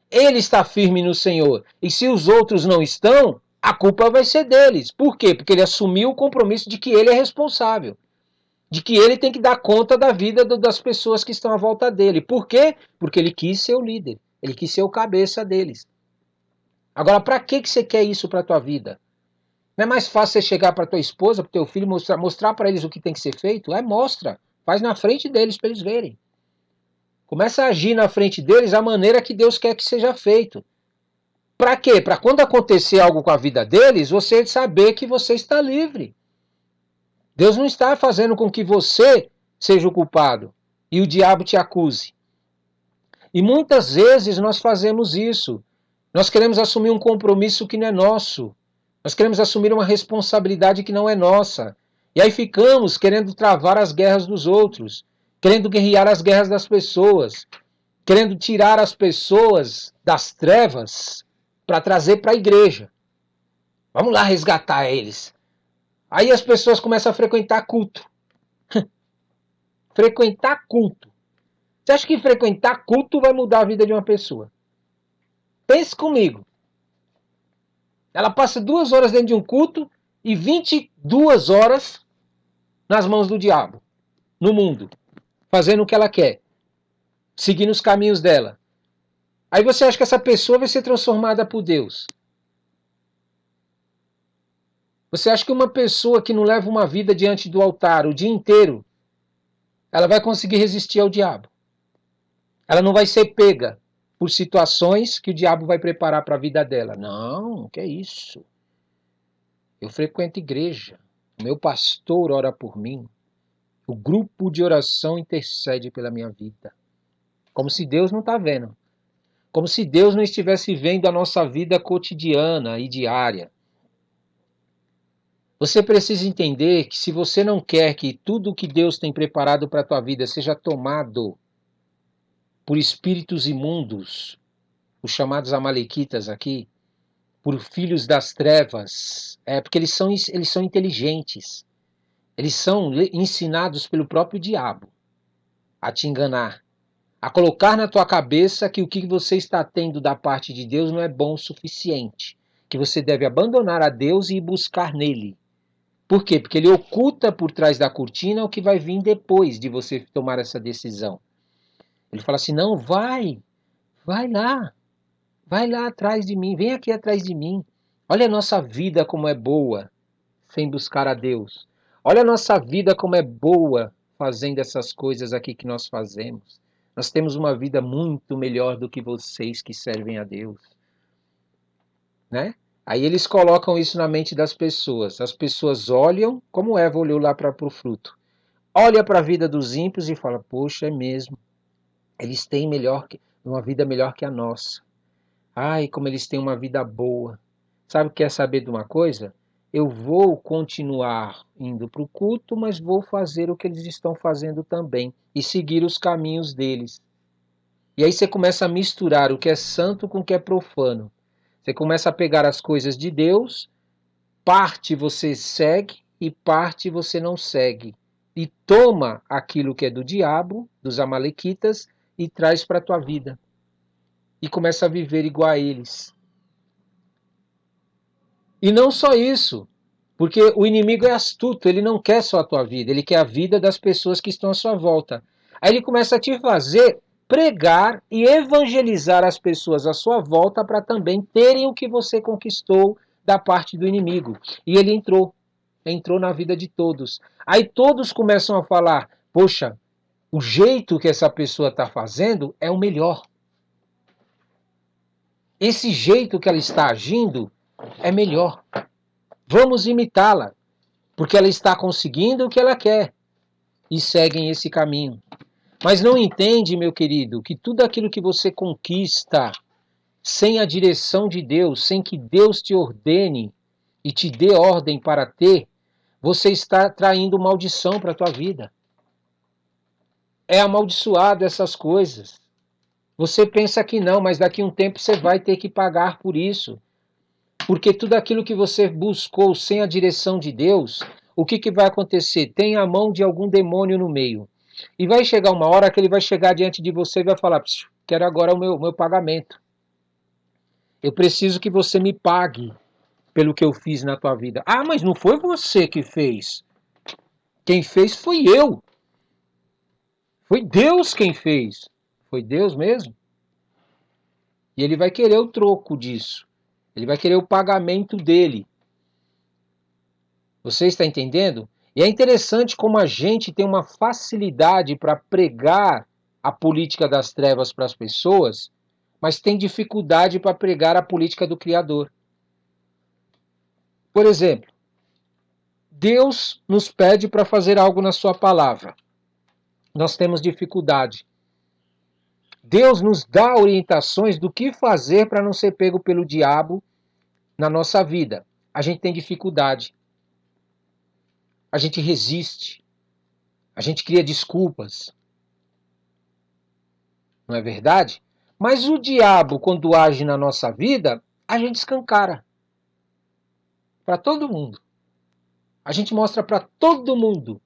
Ele está firme no Senhor. E se os outros não estão, a culpa vai ser deles. Por quê? Porque ele assumiu o compromisso de que ele é responsável. De que ele tem que dar conta da vida das pessoas que estão à volta dele. Por quê? Porque ele quis ser o líder. Ele quis ser o cabeça deles. Agora, para que você quer isso para a tua vida? Não é mais fácil você chegar para tua esposa, para teu filho, mostrar para eles o que tem que ser feito? Mostra. Faz na frente deles para eles verem. Começa a agir na frente deles a maneira que Deus quer que seja feito. Para quê? Para quando acontecer algo com a vida deles, você saber que você está livre. Deus não está fazendo com que você seja o culpado e o diabo te acuse. E muitas vezes nós fazemos isso. Nós queremos assumir um compromisso que não é nosso. Nós queremos assumir uma responsabilidade que não é nossa. E aí ficamos querendo travar as guerras dos outros, querendo guerrear as guerras das pessoas, querendo tirar as pessoas das trevas para trazer para a igreja. Vamos lá resgatar eles. Aí as pessoas começam a frequentar culto. Frequentar culto. Você acha que frequentar culto vai mudar a vida de uma pessoa? Pense comigo. Ela passa 2 horas dentro de um culto e 22 horas nas mãos do diabo, no mundo, fazendo o que ela quer, seguindo os caminhos dela. Aí você acha que essa pessoa vai ser transformada por Deus? Você acha que uma pessoa que não leva uma vida diante do altar o dia inteiro, ela vai conseguir resistir ao diabo? Ela não vai ser pega por situações que o diabo vai preparar para a vida dela. Não, que é isso? Eu frequento igreja, meu pastor ora por mim, o grupo de oração intercede pela minha vida. Como se Deus não está vendo. Como se Deus não estivesse vendo a nossa vida cotidiana e diária. Você precisa entender que se você não quer que tudo o que Deus tem preparado para a tua vida seja tomado por espíritos imundos, os chamados amalequitas aqui, por filhos das trevas, porque eles são inteligentes. Eles são ensinados pelo próprio diabo a te enganar, a colocar na tua cabeça que o que você está tendo da parte de Deus não é bom o suficiente, que você deve abandonar a Deus e ir buscar nele. Por quê? Porque ele oculta por trás da cortina o que vai vir depois de você tomar essa decisão. Ele fala assim, não, vai lá atrás de mim, vem aqui atrás de mim. Olha a nossa vida como é boa, sem buscar a Deus. Olha a nossa vida como é boa, fazendo essas coisas aqui que nós fazemos. Nós temos uma vida muito melhor do que vocês que servem a Deus. Né? Aí eles colocam isso na mente das pessoas. As pessoas olham, como Eva olhou lá para o fruto. Olha para a vida dos ímpios e fala, poxa, é mesmo. Eles têm uma vida melhor que a nossa. Ai, como eles têm uma vida boa. Sabe, quer saber de uma coisa? Eu vou continuar indo para o culto, mas vou fazer o que eles estão fazendo também. E seguir os caminhos deles. E aí você começa a misturar o que é santo com o que é profano. Você começa a pegar as coisas de Deus, parte você segue e parte você não segue. E toma aquilo que é do diabo, dos amalequitas, e traz para a tua vida. E começa a viver igual a eles. E não só isso, porque o inimigo é astuto, ele não quer só a tua vida, ele quer a vida das pessoas que estão à sua volta. Aí ele começa a te fazer pregar e evangelizar as pessoas à sua volta para também terem o que você conquistou da parte do inimigo. E ele entrou na vida de todos. Aí todos começam a falar, poxa, o jeito que essa pessoa está fazendo é o melhor. Esse jeito que ela está agindo é melhor. Vamos imitá-la, porque ela está conseguindo o que ela quer e seguem esse caminho. Mas não entende, meu querido, que tudo aquilo que você conquista sem a direção de Deus, sem que Deus te ordene e te dê ordem para ter, você está traindo maldição para a tua vida. É amaldiçoado essas coisas. Você pensa que não, mas daqui a um tempo você vai ter que pagar por isso. Porque tudo aquilo que você buscou sem a direção de Deus, o que vai acontecer? Tem a mão de algum demônio no meio. E vai chegar uma hora que ele vai chegar diante de você e vai falar, quero agora o meu pagamento. Eu preciso que você me pague pelo que eu fiz na tua vida. Ah, mas não foi você que fez. Quem fez foi eu. Foi Deus quem fez. Foi Deus mesmo? E ele vai querer o troco disso. Ele vai querer o pagamento dele. Você está entendendo? E é interessante como a gente tem uma facilidade para pregar a política das trevas para as pessoas, mas tem dificuldade para pregar a política do Criador. Por exemplo, Deus nos pede para fazer algo na sua palavra. Nós temos dificuldade. Deus nos dá orientações do que fazer para não ser pego pelo diabo na nossa vida. A gente tem dificuldade. a gente resiste, a gente cria desculpas, não é verdade? Mas o diabo, quando age na nossa vida, a gente escancara para todo mundo. A gente mostra para todo mundo.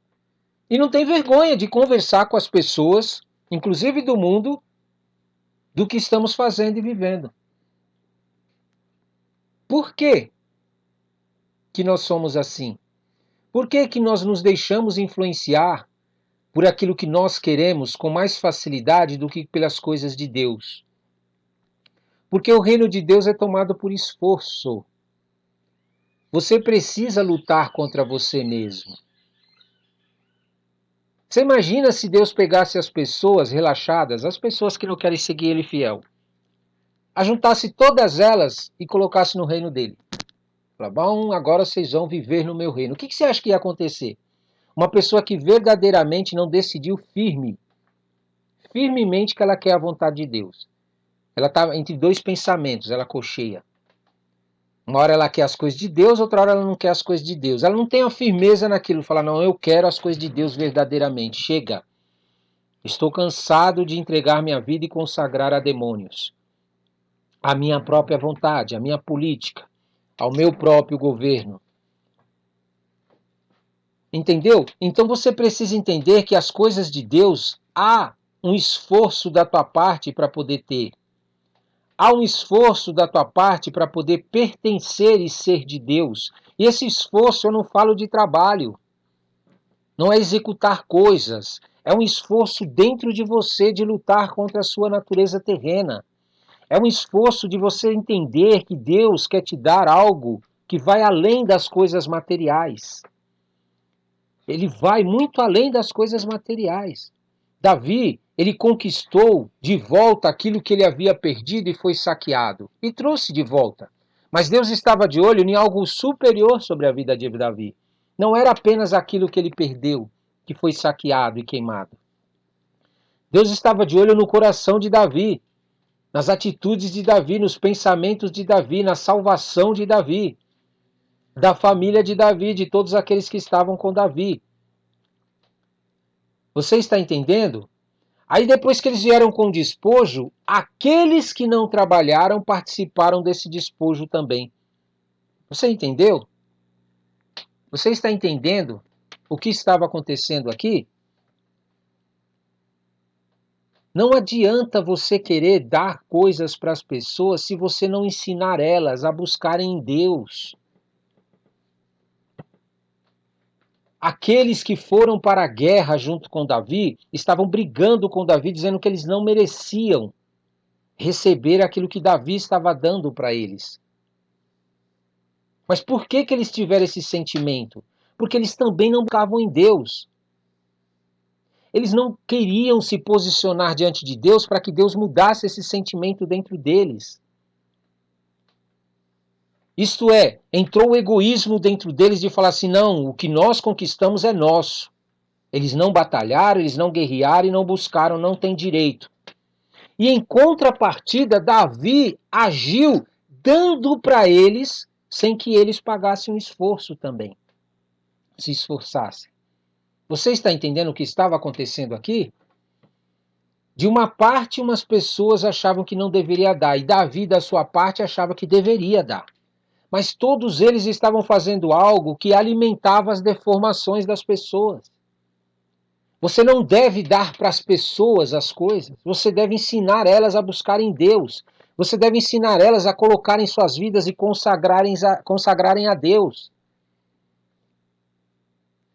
E não tem vergonha de conversar com as pessoas, inclusive do mundo, do que estamos fazendo e vivendo. Por quê que nós somos assim? Por que que nós nos deixamos influenciar por aquilo que nós queremos com mais facilidade do que pelas coisas de Deus? Porque o reino de Deus é tomado por esforço. Você precisa lutar contra você mesmo. Você imagina se Deus pegasse as pessoas relaxadas, as pessoas que não querem seguir Ele fiel, ajuntasse todas elas e colocasse no reino dele. Fala, bom, agora vocês vão viver no meu reino. O que você acha que ia acontecer? Uma pessoa que verdadeiramente não decidiu firmemente que ela quer a vontade de Deus. Ela está entre dois pensamentos, ela cocheia. Uma hora ela quer as coisas de Deus, outra hora ela não quer as coisas de Deus. Ela não tem a firmeza naquilo, fala, não, eu quero as coisas de Deus verdadeiramente. Chega. Estou cansado de entregar minha vida e consagrar a demônios. A minha própria vontade, a minha política, ao meu próprio governo. Entendeu? Então você precisa entender que as coisas de Deus, há um esforço da tua parte para poder ter. Há um esforço da tua parte para poder pertencer e ser de Deus. E esse esforço eu não falo de trabalho. Não é executar coisas. É um esforço dentro de você de lutar contra a sua natureza terrena. É um esforço de você entender que Deus quer te dar algo que vai além das coisas materiais. Ele vai muito além das coisas materiais. Davi, ele conquistou de volta aquilo que ele havia perdido e foi saqueado. E trouxe de volta. Mas Deus estava de olho em algo superior sobre a vida de Davi. Não era apenas aquilo que ele perdeu, que foi saqueado e queimado. Deus estava de olho no coração de Davi, nas atitudes de Davi, nos pensamentos de Davi, na salvação de Davi, da família de Davi, de todos aqueles que estavam com Davi. Você está entendendo? Aí depois que eles vieram com o despojo, aqueles que não trabalharam participaram desse despojo também. Você entendeu? Você está entendendo o que estava acontecendo aqui? Não adianta você querer dar coisas para as pessoas se você não ensinar elas a buscarem em Deus. Aqueles que foram para a guerra junto com Davi estavam brigando com Davi, dizendo que eles não mereciam receber aquilo que Davi estava dando para eles. Mas por que eles tiveram esse sentimento? Porque eles também não buscavam em Deus. Eles não queriam se posicionar diante de Deus para que Deus mudasse esse sentimento dentro deles. Isto é, entrou o egoísmo dentro deles de falar assim, não, o que nós conquistamos é nosso. Eles não batalharam, eles não guerrearam e não buscaram, não têm direito. E em contrapartida, Davi agiu dando para eles, sem que eles pagassem um esforço também. Se esforçassem. Você está entendendo o que estava acontecendo aqui? De uma parte, umas pessoas achavam que não deveria dar, e Davi, da sua parte, achava que deveria dar. Mas todos eles estavam fazendo algo que alimentava as deformações das pessoas. Você não deve dar para as pessoas as coisas, você deve ensinar elas a buscarem Deus. Você deve ensinar elas a colocarem suas vidas e consagrarem a Deus.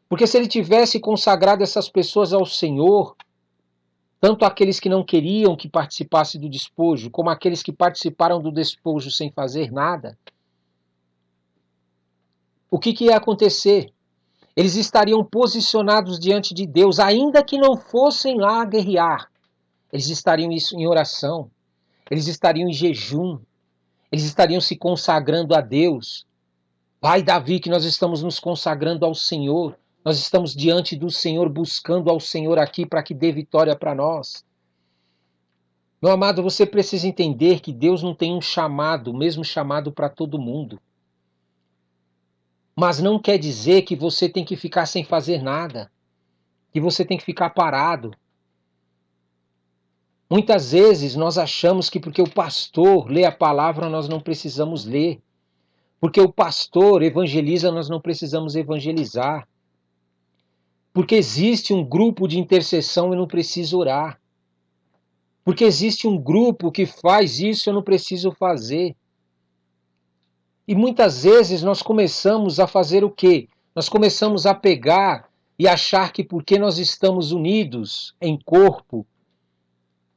Porque se ele tivesse consagrado essas pessoas ao Senhor, tanto aqueles que não queriam que participasse do despojo, como aqueles que participaram do despojo sem fazer nada, o que ia acontecer? Eles estariam posicionados diante de Deus, ainda que não fossem lá guerrear. Eles estariam em oração, eles estariam em jejum, eles estariam se consagrando a Deus. Pai Davi, que nós estamos nos consagrando ao Senhor, nós estamos diante do Senhor, buscando ao Senhor aqui para que dê vitória para nós. Meu amado, você precisa entender que Deus não tem um chamado, o mesmo chamado para todo mundo. Mas não quer dizer que você tem que ficar sem fazer nada, que você tem que ficar parado. Muitas vezes nós achamos que porque o pastor lê a palavra nós não precisamos ler. Porque o pastor evangeliza nós não precisamos evangelizar. Porque existe um grupo de intercessão eu não preciso orar. Porque existe um grupo que faz isso eu não preciso fazer. E muitas vezes nós começamos a fazer o quê? Nós começamos a pegar e achar que porque nós estamos unidos em corpo,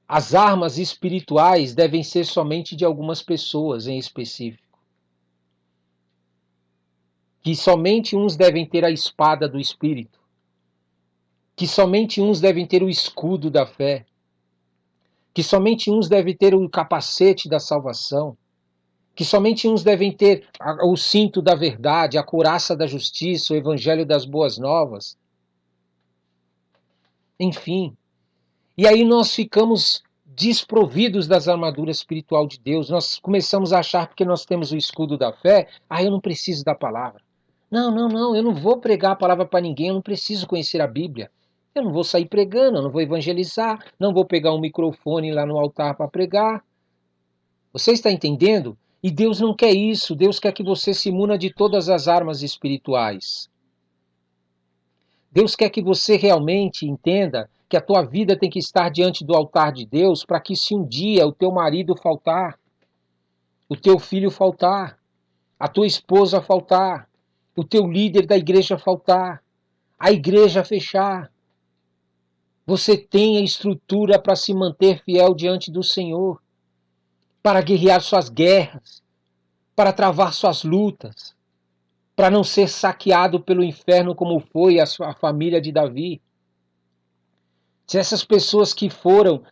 as armas espirituais devem ser somente de algumas pessoas em específico. Que somente uns devem ter a espada do Espírito. Que somente uns devem ter o escudo da fé. Que somente uns devem ter o capacete da salvação. Que somente uns devem ter o cinto da verdade, a couraça da justiça, o evangelho das boas novas. Enfim. E aí nós ficamos desprovidos das armaduras espiritual de Deus. Nós começamos a achar porque nós temos o escudo da fé, eu não preciso da palavra. Não, eu não vou pregar a palavra para ninguém, eu não preciso conhecer a Bíblia. Eu não vou sair pregando, eu não vou evangelizar, não vou pegar um microfone lá no altar para pregar. Você está entendendo? E Deus não quer isso, Deus quer que você se imuna de todas as armas espirituais. Deus quer que você realmente entenda que a tua vida tem que estar diante do altar de Deus para que se um dia o teu marido faltar, o teu filho faltar, a tua esposa faltar, o teu líder da igreja faltar, a igreja fechar, você tenha estrutura para se manter fiel diante do Senhor, para guerrear suas guerras, para travar suas lutas, para não ser saqueado pelo inferno como foi a família de Davi. Se essas pessoas que foram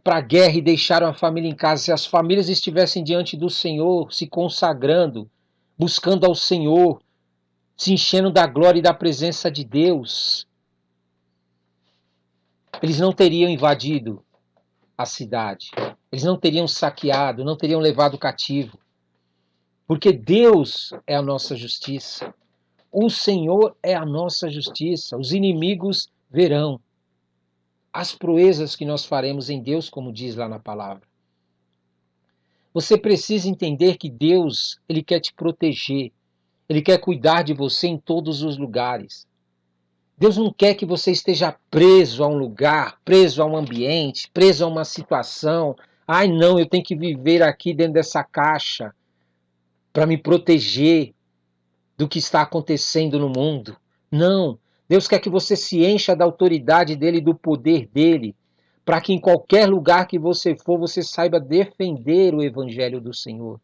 para a guerra e deixaram a família em casa, se as famílias estivessem diante do Senhor, se consagrando, buscando ao Senhor, se enchendo da glória e da presença de Deus, eles não teriam invadido a cidade. Eles não teriam saqueado, não teriam levado cativo. Porque Deus é a nossa justiça. O Senhor é a nossa justiça. Os inimigos verão as proezas que nós faremos em Deus, como diz lá na palavra. Você precisa entender que Deus, Ele quer te proteger. Ele quer cuidar de você em todos os lugares. Deus não quer que você esteja preso a um lugar, preso a um ambiente, preso a uma situação. Não, eu tenho que viver aqui dentro dessa caixa para me proteger do que está acontecendo no mundo. Não, Deus quer que você se encha da autoridade dele e do poder dele, para que em qualquer lugar que você for, você saiba defender o evangelho do Senhor.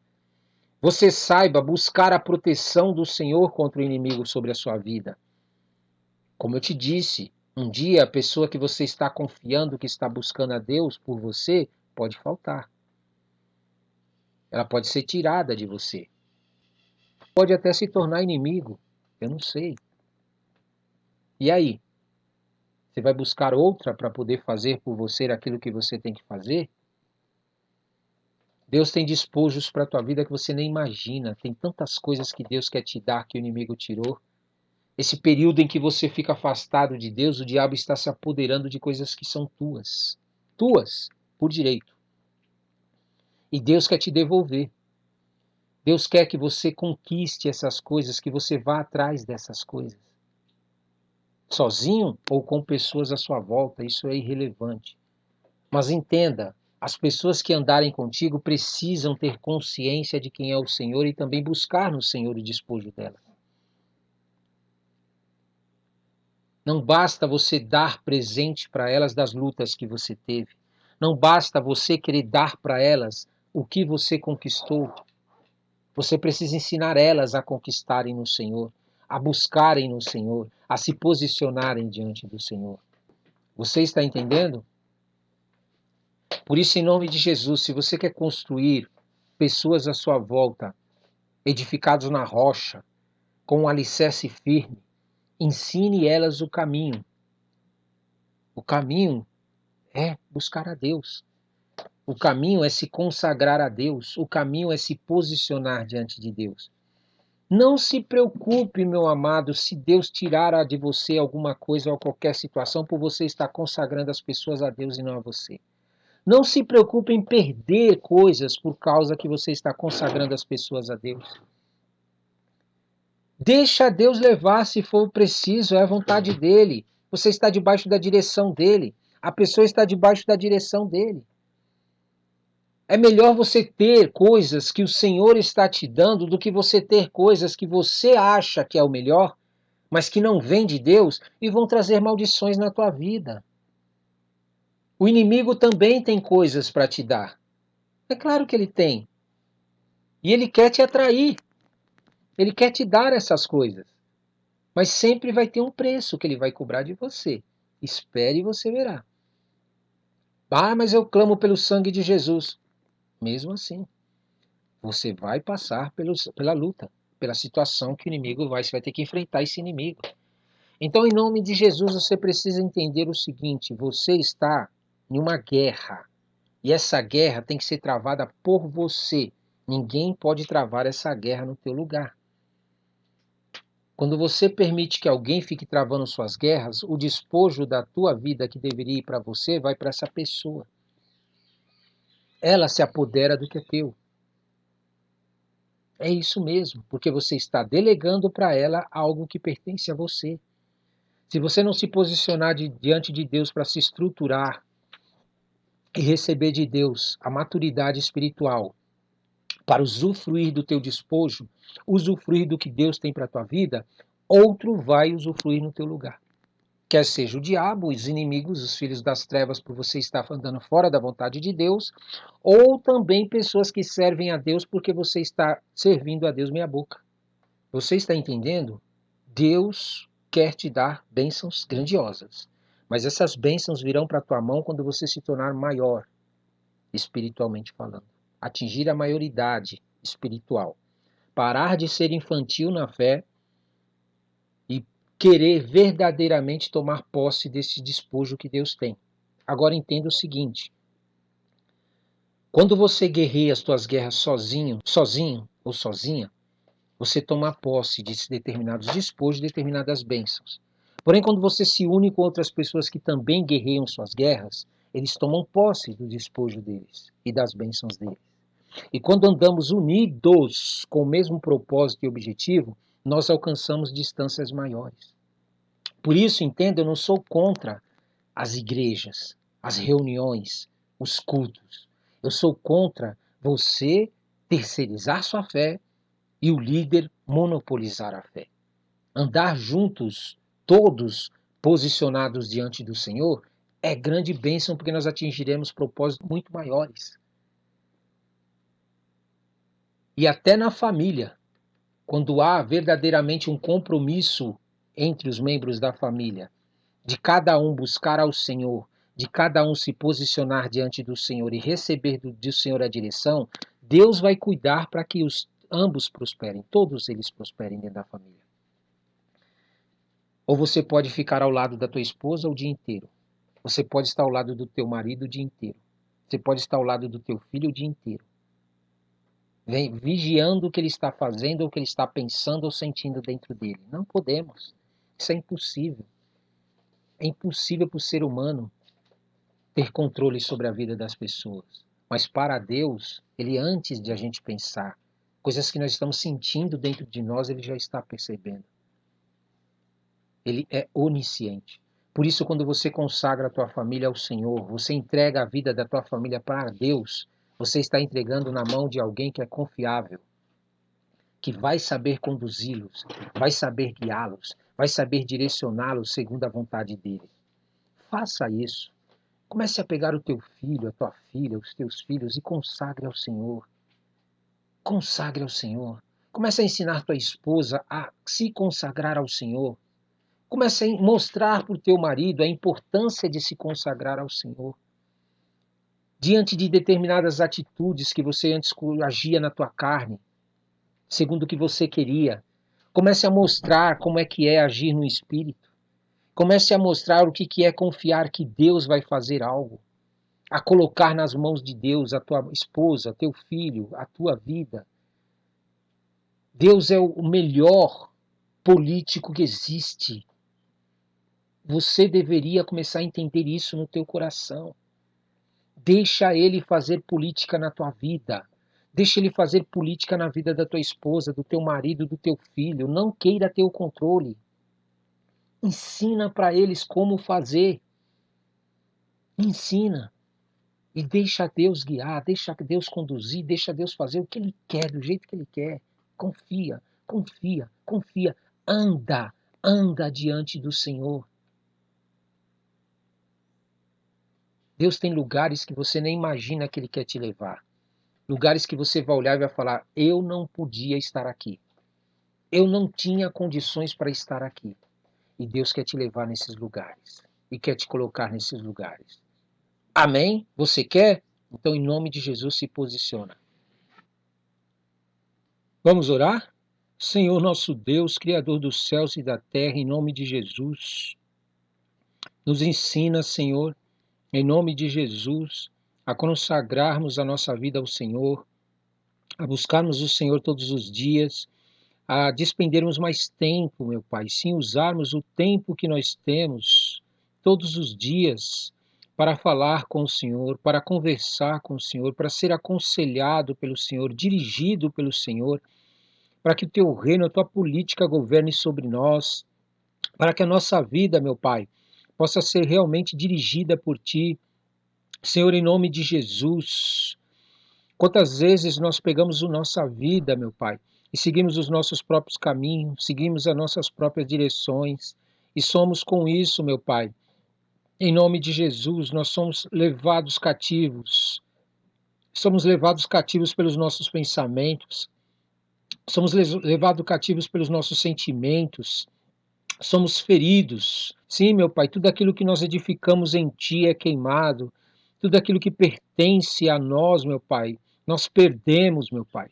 Você saiba buscar a proteção do Senhor contra o inimigo sobre a sua vida. Como eu te disse, um dia a pessoa que você está confiando, que está buscando a Deus por você, pode faltar. Ela pode ser tirada de você. Pode até se tornar inimigo. Eu não sei. E aí? Você vai buscar outra para poder fazer por você aquilo que você tem que fazer? Deus tem despojos para a tua vida que você nem imagina. Tem tantas coisas que Deus quer te dar que o inimigo tirou. Esse período em que você fica afastado de Deus, o diabo está se apoderando de coisas que são tuas. Tuas, por direito. E Deus quer te devolver. Deus quer que você conquiste essas coisas, que você vá atrás dessas coisas. Sozinho ou com pessoas à sua volta, isso é irrelevante. Mas entenda, as pessoas que andarem contigo precisam ter consciência de quem é o Senhor e também buscar no Senhor o despojo dela. Não basta você dar presente para elas das lutas que você teve. Não basta você querer dar para elas o que você conquistou. Você precisa ensinar elas a conquistarem no Senhor, a buscarem no Senhor, a se posicionarem diante do Senhor. Você está entendendo? Por isso, em nome de Jesus, se você quer construir pessoas à sua volta, edificados na rocha, com um alicerce firme, ensine elas o caminho. O caminho é buscar a Deus. O caminho é se consagrar a Deus. O caminho é se posicionar diante de Deus. Não se preocupe, meu amado, se Deus tirar de você alguma coisa ou qualquer situação por você estar consagrando as pessoas a Deus e não a você. Não se preocupe em perder coisas por causa que você está consagrando as pessoas a Deus. Deixa Deus levar se for preciso, é a vontade dele. Você está debaixo da direção dele. A pessoa está debaixo da direção dele. É melhor você ter coisas que o Senhor está te dando do que você ter coisas que você acha que é o melhor, mas que não vêm de Deus e vão trazer maldições na tua vida. O inimigo também tem coisas para te dar. É claro que ele tem. E ele quer te atrair. Ele quer te dar essas coisas. Mas sempre vai ter um preço que ele vai cobrar de você. Espere e você verá. Ah, mas eu clamo pelo sangue de Jesus. Mesmo assim, você vai passar pela luta, pela situação que o inimigo você vai ter que enfrentar esse inimigo. Então, em nome de Jesus, você precisa entender o seguinte: você está em uma guerra. E essa guerra tem que ser travada por você. Ninguém pode travar essa guerra no teu lugar. Quando você permite que alguém fique travando suas guerras, o despojo da tua vida que deveria ir para você vai para essa pessoa. Ela se apodera do que é teu. É isso mesmo, porque você está delegando para ela algo que pertence a você. Se você não se posicionar diante de Deus para se estruturar e receber de Deus a maturidade espiritual para usufruir do teu despojo, usufruir do que Deus tem para a tua vida, outro vai usufruir no teu lugar. Quer seja o diabo, os inimigos, os filhos das trevas, por você estar andando fora da vontade de Deus, ou também pessoas que servem a Deus porque você está servindo a Deus meia boca. Você está entendendo? Deus quer te dar bênçãos grandiosas, mas essas bênçãos virão para a tua mão quando você se tornar maior, espiritualmente falando. Atingir a maioridade espiritual. Parar de ser infantil na fé e querer verdadeiramente tomar posse desse despojo que Deus tem. Agora entenda o seguinte: quando você guerreia as tuas guerras sozinho ou sozinha, você toma posse de determinados despojos, determinadas bênçãos. Porém, quando você se une com outras pessoas que também guerreiam suas guerras, eles tomam posse do despojo deles e das bênçãos deles. E quando andamos unidos com o mesmo propósito e objetivo, nós alcançamos distâncias maiores. Por isso, entenda, eu não sou contra as igrejas, as reuniões, os cultos. Eu sou contra você terceirizar sua fé e o líder monopolizar a fé. Andar juntos, todos posicionados diante do Senhor, é grande bênção porque nós atingiremos propósitos muito maiores. E até na família, quando há verdadeiramente um compromisso entre os membros da família, de cada um buscar ao Senhor, de cada um se posicionar diante do Senhor e receber do Senhor a direção, Deus vai cuidar para que ambos prosperem, todos eles prosperem dentro da família. Ou você pode ficar ao lado da tua esposa o dia inteiro. Você pode estar ao lado do teu marido o dia inteiro. Você pode estar ao lado do teu filho o dia inteiro. Vigiando o que ele está fazendo, ou o que ele está pensando ou sentindo dentro dele. Não podemos. Isso é impossível. É impossível para o ser humano ter controle sobre a vida das pessoas. Mas para Deus, ele antes de a gente pensar, coisas que nós estamos sentindo dentro de nós, ele já está percebendo. Ele é onisciente. Por isso, quando você consagra a tua família ao Senhor, você entrega a vida da tua família para Deus, você está entregando na mão de alguém que é confiável, que vai saber conduzi-los, vai saber guiá-los, vai saber direcioná-los segundo a vontade dele. Faça isso. Comece a pegar o teu filho, a tua filha, os teus filhos e consagre ao Senhor. Consagre ao Senhor. Comece a ensinar tua esposa a se consagrar ao Senhor. Comece a mostrar para o teu marido a importância de se consagrar ao Senhor. Diante de determinadas atitudes que você antes agia na tua carne, segundo o que você queria, comece a mostrar como é que é agir no Espírito. Comece a mostrar o que é confiar que Deus vai fazer algo. A colocar nas mãos de Deus a tua esposa, teu filho, a tua vida. Deus é o melhor político que existe. Você deveria começar a entender isso no teu coração. Deixa ele fazer política na tua vida. Deixa ele fazer política na vida da tua esposa, do teu marido, do teu filho. Não queira ter o controle. Ensina para eles como fazer. Ensina. E deixa Deus guiar, deixa Deus conduzir, deixa Deus fazer o que Ele quer, do jeito que Ele quer. Confia, confia, confia. Anda, anda diante do Senhor. Deus tem lugares que você nem imagina que Ele quer te levar. Lugares que você vai olhar e vai falar: eu não podia estar aqui. Eu não tinha condições para estar aqui. E Deus quer te levar nesses lugares. E quer te colocar nesses lugares. Amém? Você quer? Então, em nome de Jesus, se posiciona. Vamos orar? Senhor nosso Deus, Criador dos céus e da terra, em nome de Jesus, nos ensina, Senhor, em nome de Jesus, a consagrarmos a nossa vida ao Senhor, a buscarmos o Senhor todos os dias, a despendermos mais tempo, meu Pai, sim, usarmos o tempo que nós temos todos os dias para falar com o Senhor, para conversar com o Senhor, para ser aconselhado pelo Senhor, dirigido pelo Senhor, para que o teu reino, a tua política governe sobre nós, para que a nossa vida, meu Pai, possa ser realmente dirigida por ti. Senhor, em nome de Jesus, quantas vezes nós pegamos a nossa vida, meu Pai, e seguimos os nossos próprios caminhos, seguimos as nossas próprias direções, e somos com isso, meu Pai, em nome de Jesus, nós somos levados cativos pelos nossos pensamentos, somos levados cativos pelos nossos sentimentos, somos feridos. Sim, meu Pai, tudo aquilo que nós edificamos em Ti é queimado. Tudo aquilo que pertence a nós, meu Pai, nós perdemos, meu Pai.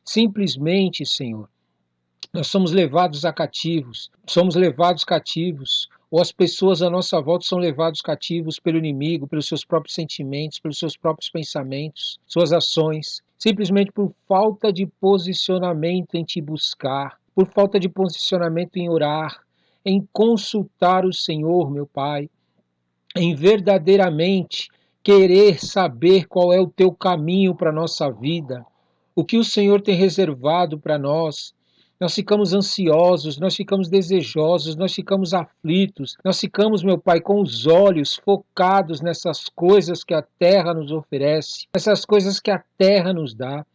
Simplesmente, Senhor, nós somos levados cativos, ou as pessoas à nossa volta são levados cativos pelo inimigo, pelos seus próprios sentimentos, pelos seus próprios pensamentos, suas ações, simplesmente por falta de posicionamento em te buscar, por falta de posicionamento em orar, em consultar o Senhor, meu Pai, em verdadeiramente querer saber qual é o teu caminho para a nossa vida, o que o Senhor tem reservado para nós. Nós ficamos ansiosos, nós ficamos desejosos, nós ficamos aflitos, nós ficamos, meu Pai, com os olhos focados nessas coisas que a terra nos oferece, essas coisas que a terra nos dá.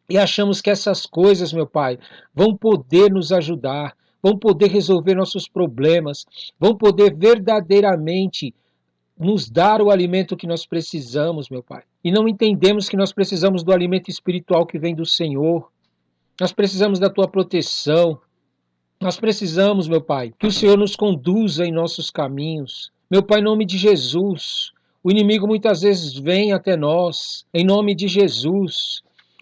E achamos que essas coisas, meu Pai, vão poder nos ajudar, vão poder resolver nossos problemas, vão poder verdadeiramente nos dar o alimento que nós precisamos, meu Pai. E não entendemos que nós precisamos do alimento espiritual que vem do Senhor. Nós precisamos da tua proteção. Nós precisamos, meu Pai, que o Senhor nos conduza em nossos caminhos. Meu Pai, em nome de Jesus, o inimigo muitas vezes vem até nós, em nome de Jesus,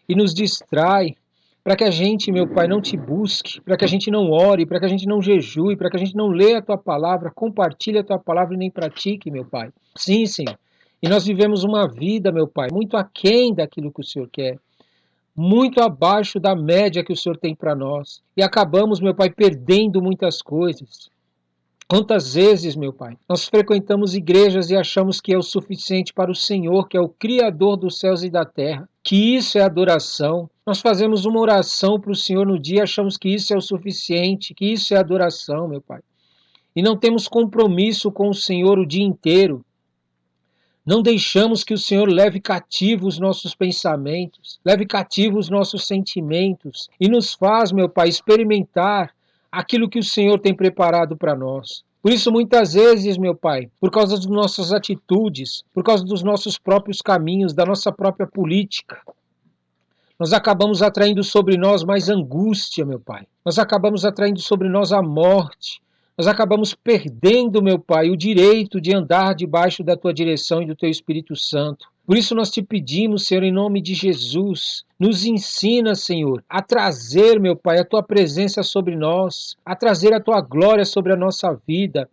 e nos distrai, para que a gente, meu Pai, não te busque, para que a gente não ore, para que a gente não jejue, para que a gente não leia a tua palavra, compartilhe a tua palavra e nem pratique, meu Pai. Sim, Senhor. E nós vivemos uma vida, meu Pai, muito aquém daquilo que o Senhor quer, muito abaixo da média que o Senhor tem para nós. E acabamos, meu Pai, perdendo muitas coisas. Quantas vezes, meu Pai, nós frequentamos igrejas e achamos que é o suficiente para o Senhor, que é o Criador dos céus e da terra, que isso é adoração. Nós fazemos uma oração para o Senhor no dia e achamos que isso é o suficiente, que isso é adoração, meu Pai. E não temos compromisso com o Senhor o dia inteiro. Não deixamos que o Senhor leve cativo os nossos pensamentos, leve cativo os nossos sentimentos e nos faz, meu Pai, experimentar aquilo que o Senhor tem preparado para nós. Por isso, muitas vezes, meu Pai, por causa das nossas atitudes, por causa dos nossos próprios caminhos, da nossa própria política, nós acabamos atraindo sobre nós mais angústia, meu Pai. Nós acabamos atraindo sobre nós a morte. Nós acabamos perdendo, meu Pai, o direito de andar debaixo da Tua direção e do Teu Espírito Santo. Por isso nós te pedimos, Senhor, em nome de Jesus, nos ensina, Senhor, a trazer, meu Pai, a Tua presença sobre nós, a trazer a Tua glória sobre a nossa vida,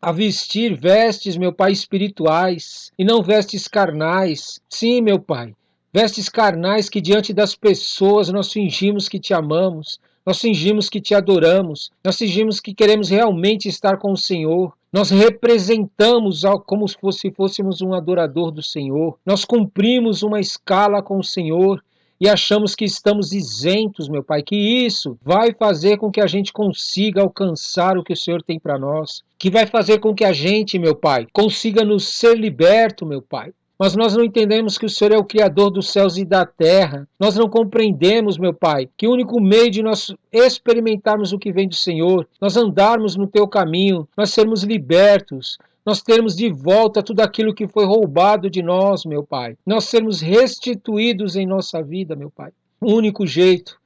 a vestir vestes, meu Pai, espirituais e não vestes carnais. Sim, meu Pai, Vestes carnais que diante das pessoas nós fingimos que te amamos, nós fingimos que te adoramos, nós fingimos que queremos realmente estar com o Senhor. Nós representamos como se fôssemos um adorador do Senhor. Nós cumprimos uma escala com o Senhor e achamos que estamos isentos, meu Pai, que isso vai fazer com que a gente consiga alcançar o que o Senhor tem para nós, que vai fazer com que a gente, meu Pai, consiga nos ser liberto, meu Pai. Mas nós não entendemos que o Senhor é o Criador dos céus e da terra. Nós não compreendemos, meu Pai, que o único meio de nós experimentarmos o que vem do Senhor, nós andarmos no teu caminho, nós sermos libertos, nós termos de volta tudo aquilo que foi roubado de nós, meu Pai. Nós sermos restituídos em nossa vida, meu Pai. O único jeito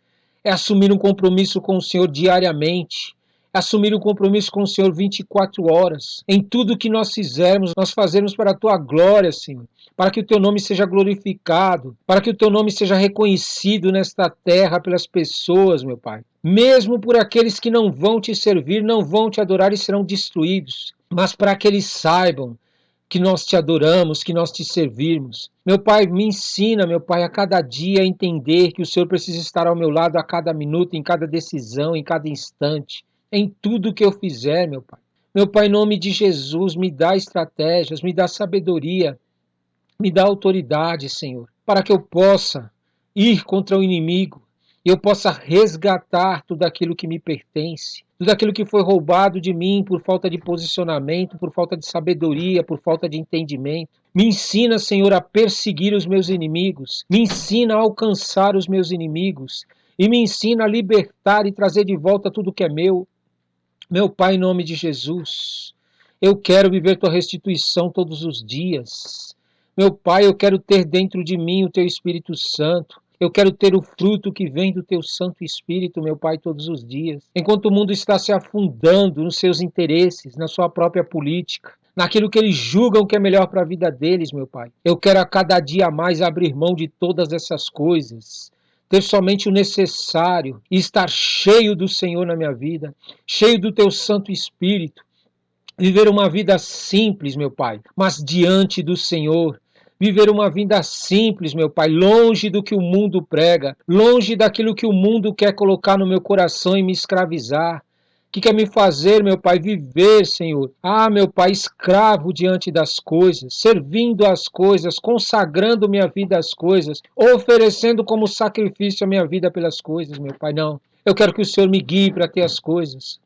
é assumir um compromisso com o Senhor diariamente, assumir um compromisso com o Senhor 24 horas. Em tudo que nós fizermos, nós fazemos para a tua glória, Senhor, para que o teu nome seja glorificado, para que o teu nome seja reconhecido nesta terra pelas pessoas, meu Pai. Mesmo por aqueles que não vão te servir, não vão te adorar e serão destruídos, mas para que eles saibam que nós te adoramos, que nós te servirmos. Meu Pai, me ensina, meu Pai, a cada dia a entender que o Senhor precisa estar ao meu lado a cada minuto, em cada decisão, em cada instante, em tudo que eu fizer, meu Pai. Meu Pai, em nome de Jesus, me dá estratégias, me dá sabedoria, me dá autoridade, Senhor, para que eu possa ir contra o inimigo e eu possa resgatar tudo aquilo que me pertence, tudo aquilo que foi roubado de mim por falta de posicionamento, por falta de sabedoria, por falta de entendimento. Me ensina, Senhor, a perseguir os meus inimigos, me ensina a alcançar os meus inimigos e me ensina a libertar e trazer de volta tudo que é meu. Meu Pai, em nome de Jesus, eu quero viver tua restituição todos os dias. Meu Pai, eu quero ter dentro de mim o teu Espírito Santo. Eu quero ter o fruto que vem do teu Santo Espírito, meu Pai, todos os dias. Enquanto o mundo está se afundando nos seus interesses, na sua própria política, naquilo que eles julgam que é melhor para a vida deles, meu Pai. Eu quero a cada dia mais abrir mão de todas essas coisas, ter somente o necessário e estar cheio do Senhor na minha vida, cheio do teu Santo Espírito. Viver uma vida simples, meu Pai, mas diante do Senhor. Viver uma vida simples, meu Pai, longe do que o mundo prega, longe daquilo que o mundo quer colocar no meu coração e me escravizar. Que quer me fazer, meu Pai, viver, Senhor. Ah, meu Pai, escravo diante das coisas, servindo as coisas, consagrando minha vida às coisas, oferecendo como sacrifício a minha vida pelas coisas, meu Pai. Não. Eu quero que o Senhor me guie para ter as coisas.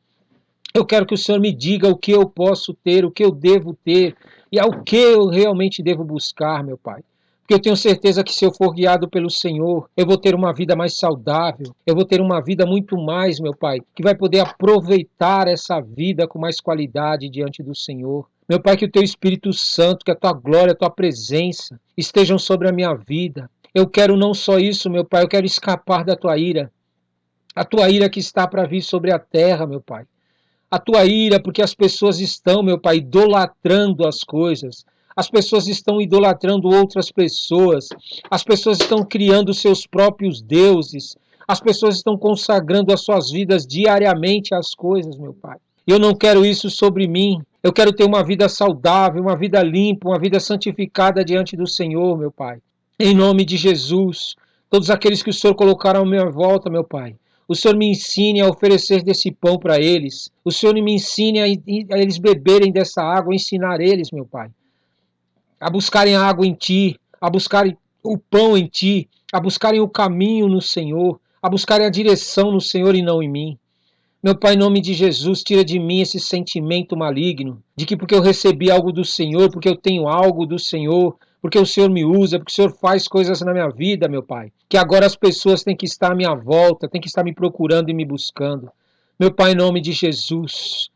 Eu quero que o Senhor me diga o que eu posso ter, o que eu devo ter e ao que eu realmente devo buscar, meu Pai. Porque eu tenho certeza que se eu for guiado pelo Senhor, eu vou ter uma vida mais saudável, eu vou ter uma vida muito mais, meu Pai, que vai poder aproveitar essa vida com mais qualidade diante do Senhor. Meu Pai, que o Teu Espírito Santo, que a Tua glória, a Tua presença estejam sobre a minha vida. Eu quero não só isso, meu Pai, eu quero escapar da Tua ira. A Tua ira que está para vir sobre a terra, meu Pai. A tua ira, porque as pessoas estão, meu Pai, idolatrando as coisas. As pessoas estão idolatrando outras pessoas. As pessoas estão criando seus próprios deuses. As pessoas estão consagrando as suas vidas diariamente às coisas, meu Pai. Eu não quero isso sobre mim. Eu quero ter uma vida saudável, uma vida limpa, uma vida santificada diante do Senhor, meu Pai. Em nome de Jesus, todos aqueles que o Senhor colocaram à minha volta, meu Pai, o Senhor me ensine a oferecer desse pão para eles. O Senhor me ensine a eles beberem dessa água, a ensinar eles, meu Pai, a buscarem a água em Ti, a buscarem o pão em Ti, a buscarem o caminho no Senhor, a buscarem a direção no Senhor e não em mim. Meu Pai, em nome de Jesus, tira de mim esse sentimento maligno, de que porque eu recebi algo do Senhor, porque eu tenho algo do Senhor, porque o Senhor me usa, porque o Senhor faz coisas na minha vida, meu Pai, que agora as pessoas têm que estar à minha volta, têm que estar me procurando e me buscando. Meu Pai, em nome de Jesus,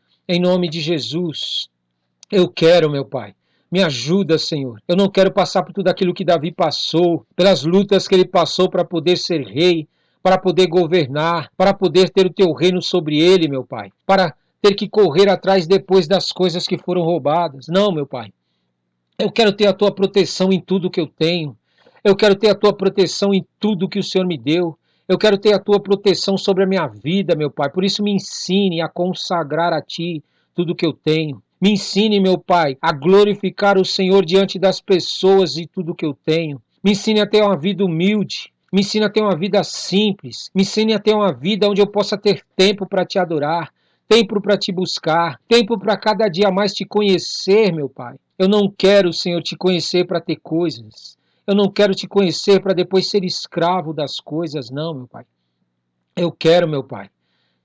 eu quero, meu Pai, me ajuda, Senhor. Eu não quero passar por tudo aquilo que Davi passou, pelas lutas que ele passou para poder ser rei, para poder governar, para poder ter o teu reino sobre ele, meu Pai, para ter que correr atrás depois das coisas que foram roubadas. Não, meu Pai. Eu quero ter a tua proteção em tudo que eu tenho. Eu quero ter a tua proteção em tudo que o Senhor me deu. Eu quero ter a tua proteção sobre a minha vida, meu Pai. Por isso me ensine a consagrar a Ti tudo que eu tenho. Me ensine, meu Pai, a glorificar o Senhor diante das pessoas e tudo que eu tenho. Me ensine a ter uma vida humilde. Me ensine a ter uma vida simples. Me ensine a ter uma vida onde eu possa ter tempo para te adorar, tempo para te buscar, tempo para cada dia mais te conhecer, meu Pai. Eu não quero, Senhor, te conhecer para ter coisas. Eu não quero te conhecer para depois ser escravo das coisas, não, meu Pai. Eu quero, meu Pai,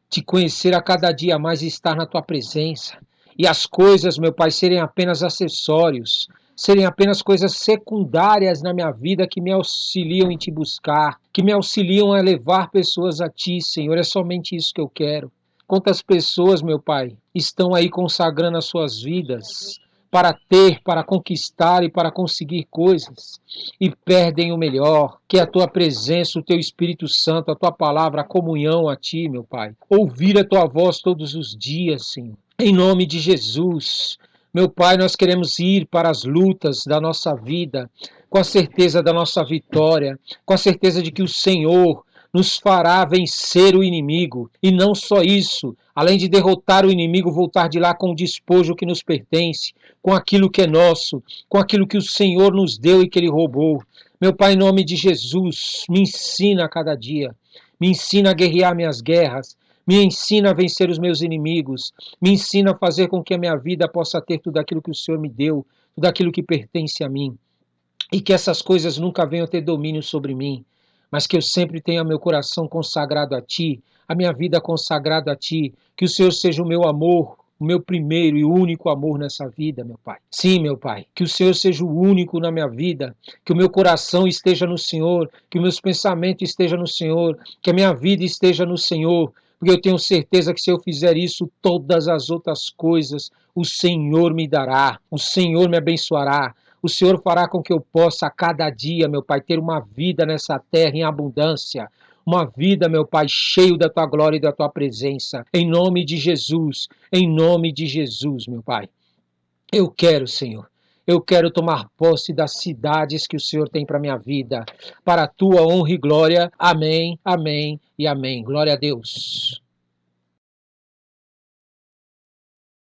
te conhecer a cada dia mais e estar na tua presença. E as coisas, meu Pai, serem apenas acessórios, serem apenas coisas secundárias na minha vida que me auxiliam em te buscar, que me auxiliam a levar pessoas a ti, Senhor. É somente isso que eu quero. Quantas pessoas, meu Pai, estão aí consagrando as suas vidas para ter, para conquistar e para conseguir coisas e perdem o melhor, que é a tua presença, o teu Espírito Santo, a tua palavra, a comunhão a ti, meu Pai. Ouvir a tua voz todos os dias, Senhor. Em nome de Jesus, meu Pai, nós queremos ir para as lutas da nossa vida com a certeza da nossa vitória, com a certeza de que o Senhor nos fará vencer o inimigo. E não só isso, além de derrotar o inimigo, voltar de lá com o despojo que nos pertence, com aquilo que é nosso, com aquilo que o Senhor nos deu e que Ele roubou. Meu Pai, em nome de Jesus, me ensina a cada dia, me ensina a guerrear minhas guerras, me ensina a vencer os meus inimigos, me ensina a fazer com que a minha vida possa ter tudo aquilo que o Senhor me deu, tudo aquilo que pertence a mim, e que essas coisas nunca venham ter domínio sobre mim, mas que eu sempre tenha meu coração consagrado a Ti, a minha vida consagrada a Ti, que o Senhor seja o meu amor, o meu primeiro e único amor nessa vida, meu Pai. Sim, meu Pai, que o Senhor seja o único na minha vida, que o meu coração esteja no Senhor, que os meus pensamentos estejam no Senhor, que a minha vida esteja no Senhor, porque eu tenho certeza que se eu fizer isso, todas as outras coisas o Senhor me dará, o Senhor me abençoará, o Senhor fará com que eu possa a cada dia, meu Pai, ter uma vida nessa terra em abundância. Uma vida, meu Pai, cheio da tua glória e da tua presença. Em nome de Jesus, meu Pai. Eu quero, Senhor. Eu quero tomar posse das cidades que o Senhor tem para minha vida. Para a tua honra e glória. Amém, amém e amém. Glória a Deus.